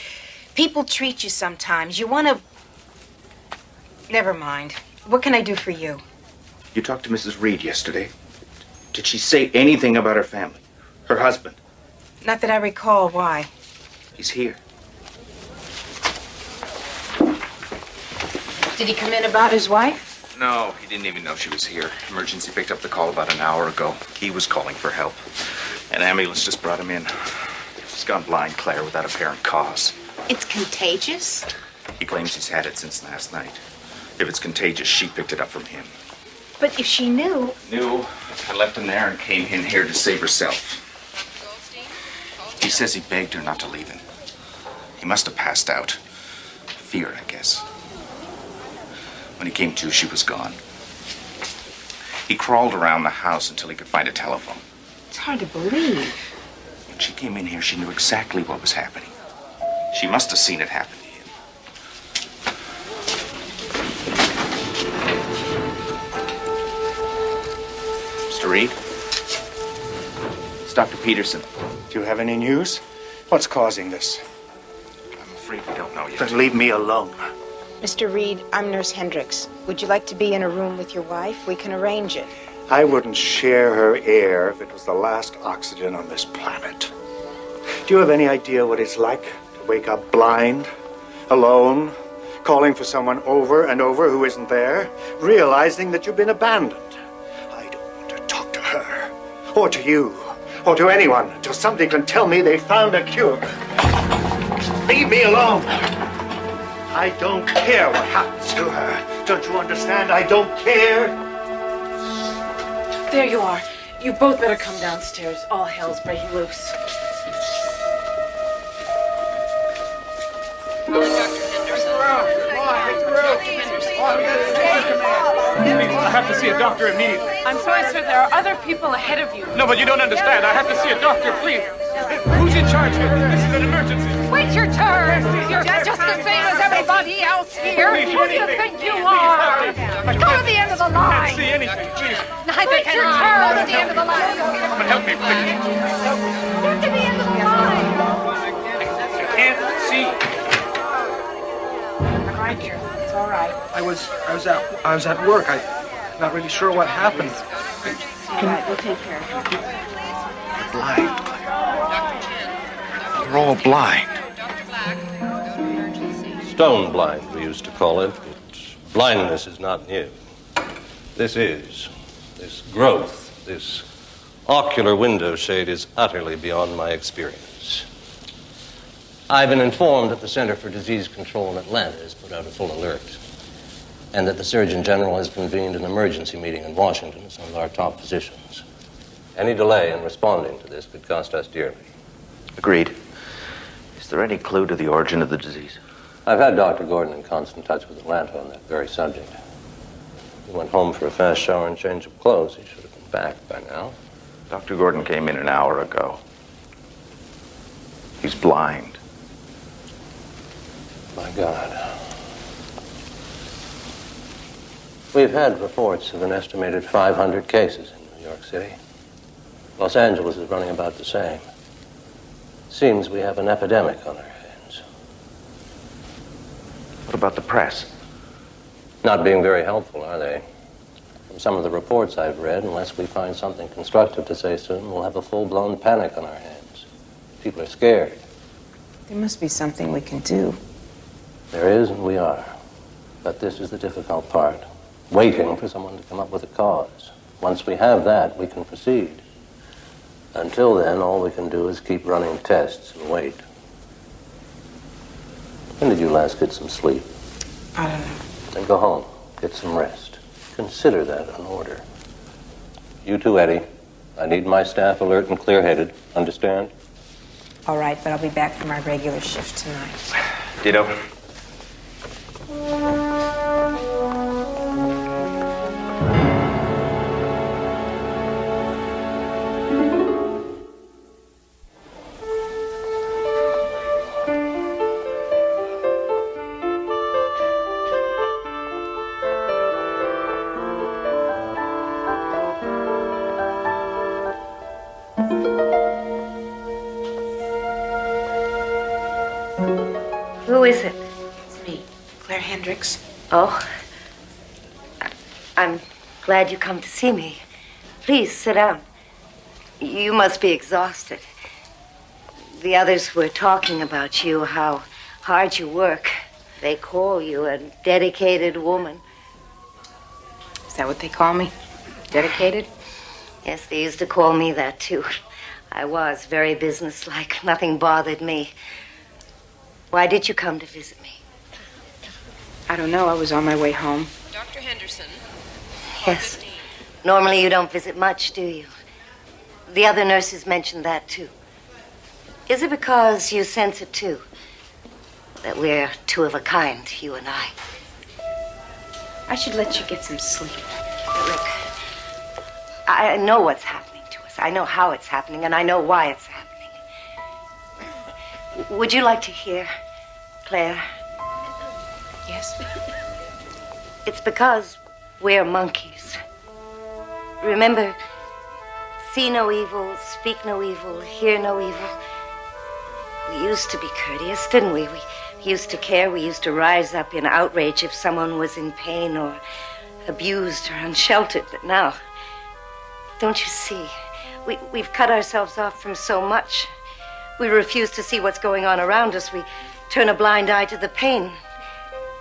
people treat you sometimes. You want to... Never mind. What can I do for you? You talked to Mrs. Reed yesterday. Did she say anything about her family? Her husband? Not that I recall. Why? He's here. Did he come in about his wife? No, he didn't even know she was here. Emergency picked up the call about an hour ago. He was calling for help. An ambulance just brought him in. He's gone blind, Claire, without apparent cause. It's contagious? He claims he's had it since last night. If it's contagious, she picked it up from him. But if she knew... Knew. I left him there and came in here to save herself. He says he begged her not to leave him. He must have passed out. Fear, I guess. When he came to, she was gone. He crawled around the house until he could find a telephone. It's hard to believe. When she came in here, she knew exactly what was happening. She must have seen it happen to him. Mr. Reed? It's Dr. Peterson. Do you have any news? What's causing this? I'm afraid we don't know yet. Then leave me alone. Mr. Reed, I'm Nurse Hendricks. Would you like to be in a room with your wife? We can arrange it. I wouldn't share her air if it was the last oxygen on this planet. Do you have any idea what it's like to wake up blind, alone, calling for someone over and over who isn't there, realizing that you've been abandoned? I don't want to talk to her, or to you, or to anyone until somebody can tell me they found a cure. Leave me alone. I don't care what happens to her. Don't you understand? I don't care. There you are. You both better come downstairs. All hell's breaking loose. Calling Dr. Henderson. please, I have to see a doctor immediately. I'm sorry, sir. There are other people ahead of you. No, but you don't understand. I have to see a doctor, please. Who's in charge here? This is an emergency. Wait your turn. You're just the same as everybody else here. Please, Who do you think you are? Go to the end of the I line. can't see anything, please. Wait your turn. Go to the end of the line. Come and help me, please. Get to the end of the line. I can't see. I'm right here. It's all right. I was at work. I'm not really sure what happened. All right, we'll take care of you. Blind. They're all blind. Stone blind, we used to call it, but blindness is not new. This growth, this ocular window shade is utterly beyond my experience. I've been informed that the Center for Disease Control in Atlanta has put out a full alert, and that the Surgeon General has convened an emergency meeting in Washington with some of our top physicians. Any delay in responding to this could cost us dearly. Agreed. Is there any clue to the origin of the disease? I've had Dr. Gordon in constant touch with Atlanta on that very subject. He went home for a fast shower and change of clothes. He should have been back by now. Dr. Gordon came in an hour ago. He's blind. My God. We've had reports of an estimated 500 cases in New York City. Los Angeles is running about the same. Seems we have an epidemic on our hands. What about the press? Not being very helpful, are they? From some of the reports I've read, unless we find something constructive to say soon, we'll have a full-blown panic on our hands. People are scared. There must be something we can do. There is, and we are. But this is the difficult part. Waiting for someone to come up with a cause. Once we have that, we can proceed. Until then, all we can do is keep running tests and wait. When did you last get some sleep? I don't know. Then go home. Get some rest. Consider that an order. You too, Eddie. I need my staff alert and clear-headed. Understand? All right, but I'll be back for my regular shift tonight. Ditto. Who is it? It's me, Claire Hendricks. Oh. I'm glad you come to see me. Please, sit down. You must be exhausted. The others were talking about you, how hard you work. They call you a dedicated woman. Is that what they call me? Dedicated? Yes, they used to call me that, too. I was very businesslike. Nothing bothered me. Why did you come to visit me? I don't know. I was on my way home. Dr. Henderson. Yes. Normally you don't visit much, do you? The other nurses mentioned that, too. Is it because you sense it, too? That we're two of a kind, you and I? I should let you get some sleep. Look, I know what's happening to us. I know how it's happening, and I know why it's happening. Would you like to hear, Claire? Yes. It's because we're monkeys. Remember, see no evil, speak no evil, hear no evil. We used to be courteous, didn't we? We used to care. We used to rise up in outrage if someone was in pain or abused or unsheltered. But now, don't you see? We've cut ourselves off from so much. We refuse to see what's going on around us. We turn a blind eye to the pain.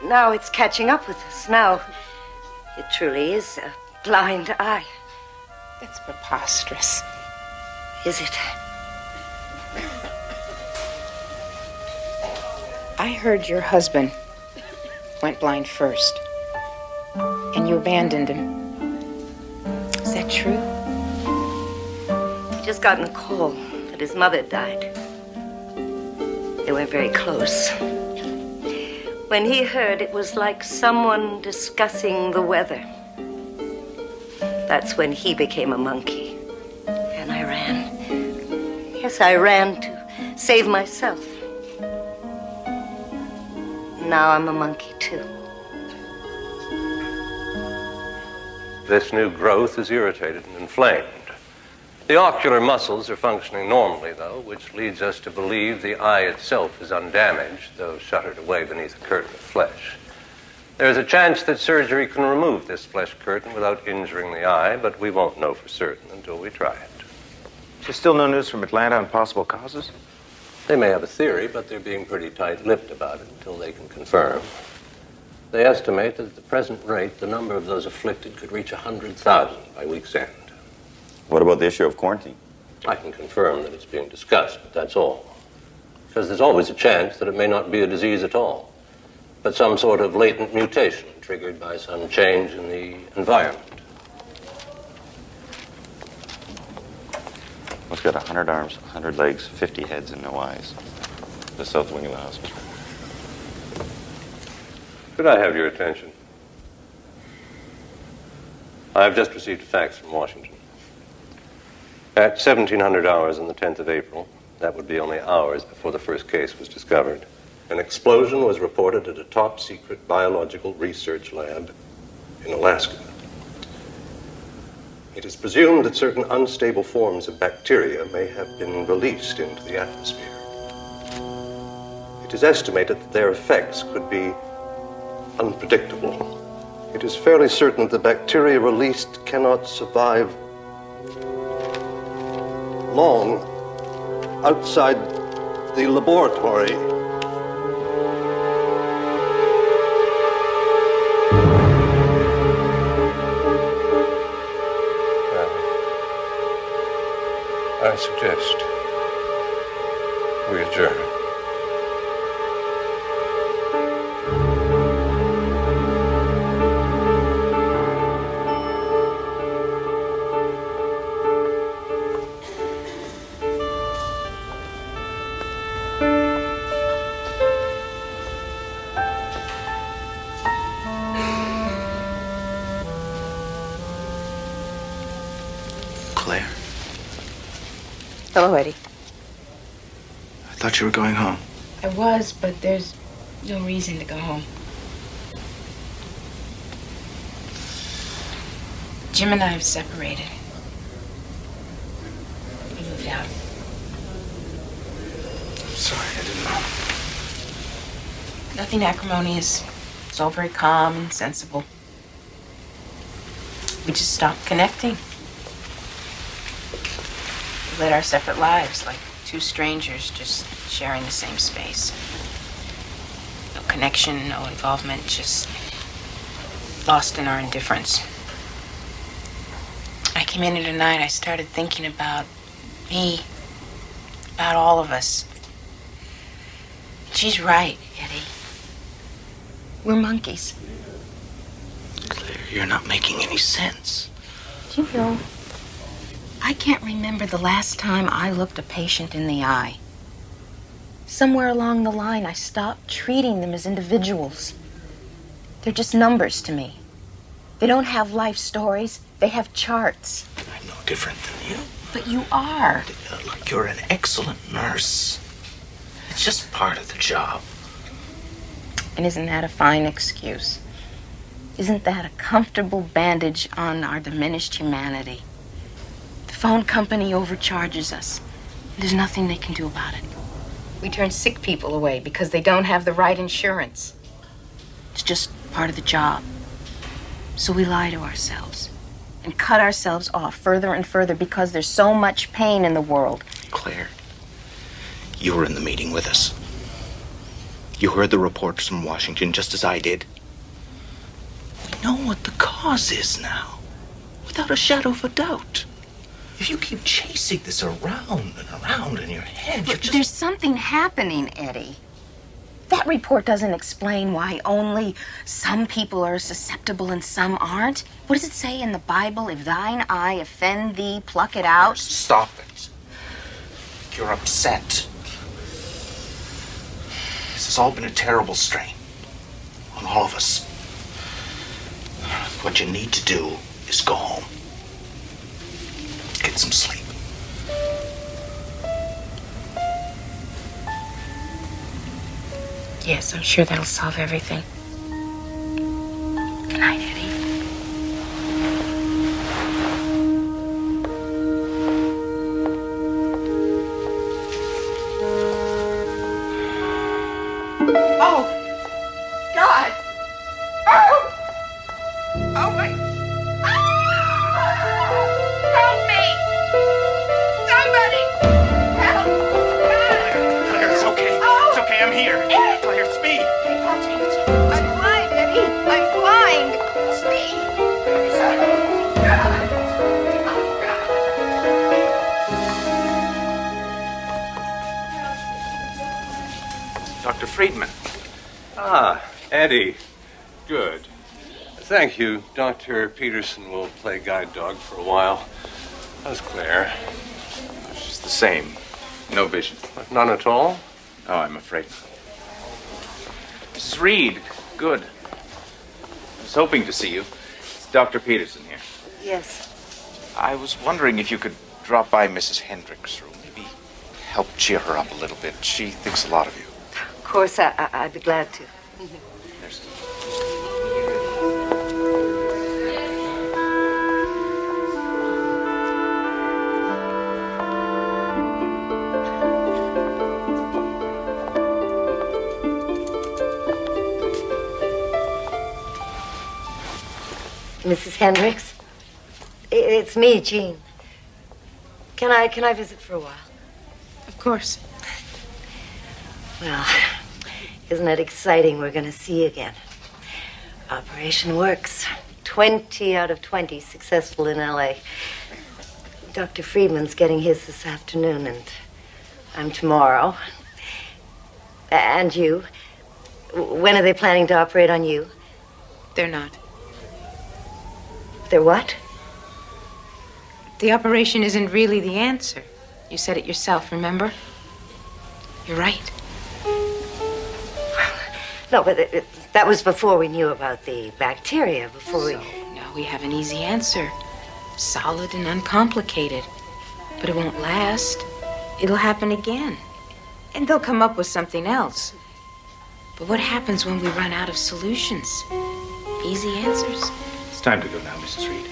Now it's catching up with us. Now it truly is a blind eye. That's preposterous. Is it? I heard your husband went blind first, and you abandoned him. Is that true? He just gotten a call that his mother died. They were very close. When he heard, it was like someone discussing the weather. That's when he became a monkey. And I ran. Yes, I ran to save myself. Now I'm a monkey, too. This new growth is irritated and inflamed. The ocular muscles are functioning normally, though, which leads us to believe the eye itself is undamaged, though shuttered away beneath a curtain of flesh. There is a chance that surgery can remove this flesh curtain without injuring the eye, but we won't know for certain until we try it. There's still no news from Atlanta on possible causes? They may have a theory, but they're being pretty tight-lipped about it until they can confirm. They estimate that at the present rate, the number of those afflicted could reach 100,000 by week's end. What about the issue of quarantine? I can confirm that it's being discussed, but that's all. Because there's always a chance that it may not be a disease at all, but some sort of latent mutation triggered by some change in the environment. What's got 100 arms, 100 legs, 50 heads, and no eyes? The south wing of the hospital. Could I have your attention? I have just received a fax from Washington. At 1700 hours on the 10th of April, that would be only hours before the first case was discovered, an explosion was reported at a top-secret biological research lab in Alaska. It is presumed that certain unstable forms of bacteria may have been released into the atmosphere. It is estimated that their effects could be unpredictable. It is fairly certain that the bacteria released cannot survive long outside the laboratory. I suggest we adjourn. Claire, Hello, Eddie. I thought you were going home. I was, but there's no reason to go home. Jim and I have separated. We moved out. I'm sorry, I didn't know. Nothing acrimonious. It's all very calm and sensible. We just stopped connecting. We led our separate lives like two strangers just sharing the same space. No connection, no involvement, just lost in our indifference. I came in here tonight, I started thinking about me, about all of us. She's right, Eddie. We're monkeys. Claire, you're not making any sense. Do you know, I can't remember the last time I looked a patient in the eye. Somewhere along the line, I stopped treating them as individuals. They're just numbers to me. They don't have life stories. They have charts. I'm no different than you. But you are. Look, you're an excellent nurse. It's just part of the job. And isn't that a fine excuse? Isn't that a comfortable bandage on our diminished humanity? The phone company overcharges us. There's nothing they can do about it. We turn sick people away because they don't have the right insurance. It's just part of the job. So we lie to ourselves and cut ourselves off further and further because there's so much pain in the world. Claire, you were in the meeting with us. You heard the reports from Washington just as I did. We know what the cause is now, without a shadow of a doubt. If you keep chasing this around and around in your head, you're just... There's something happening, Eddie. That report doesn't explain why only some people are susceptible and some aren't. What does it say in the Bible? If thine eye offend thee, pluck it out. Stop it. You're upset. This has all been a terrible strain on all of us. What you need to do is go home. get some sleep. Yes, I'm sure that'll solve everything. Good night, Eddie. Oh, God. Oh, oh my. Help me. Somebody. Help. Claire, it's okay. Oh. It's okay, I'm here. Claire, it's me. I'm blind, Eddie. I'm blind. Steve. Dr. Friedman. Ah, Eddie. Good. Thank you. Dr. Peterson will play guide dog for a while. How's Claire? She's the same. No vision. None at all? Oh, I'm afraid. Mrs. Reed, good. I was hoping to see you. It's Dr. Peterson here. Yes. I was wondering if you could drop by Mrs. Hendricks' room. Maybe help cheer her up a little bit. She thinks a lot of you. Of course, I'd be glad to. There's... Mrs. Hendricks? It's me, Jean. Can I visit for a while? Of course. Well, isn't it exciting? We're going to see you again. Operation works. 20 out of 20 successful in L.A. Dr. Friedman's getting his this afternoon, and I'm tomorrow. And you? When are they planning to operate on you? They're not. They're what? The operation isn't really the answer. You said it yourself, remember? You're right. No, but that was before we knew about the bacteria, before we... Now we have an easy answer. Solid and uncomplicated. But it won't last. It'll happen again. And they'll come up with something else. But what happens when we run out of solutions? Easy answers. It's time to go now, Mrs. Reed.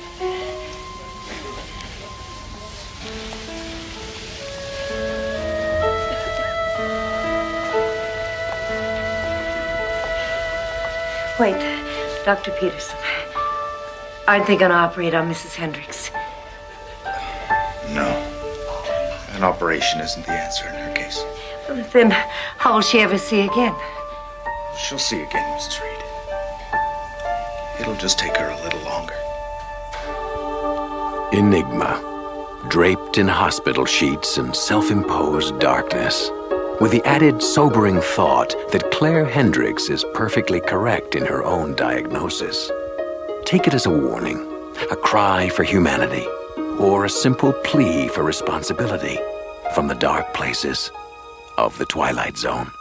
Wait, Dr. Peterson. Aren't they going to operate on Mrs. Hendricks? No. An operation isn't the answer in her case. Well, then how will she ever see again? She'll see again, Mrs. Reed. It'll just take her a little longer. Enigma, draped in hospital sheets and self-imposed darkness, with the added sobering thought that Claire Hendricks is perfectly correct in her own diagnosis. Take it as a warning, a cry for humanity, or a simple plea for responsibility from the dark places of the Twilight Zone.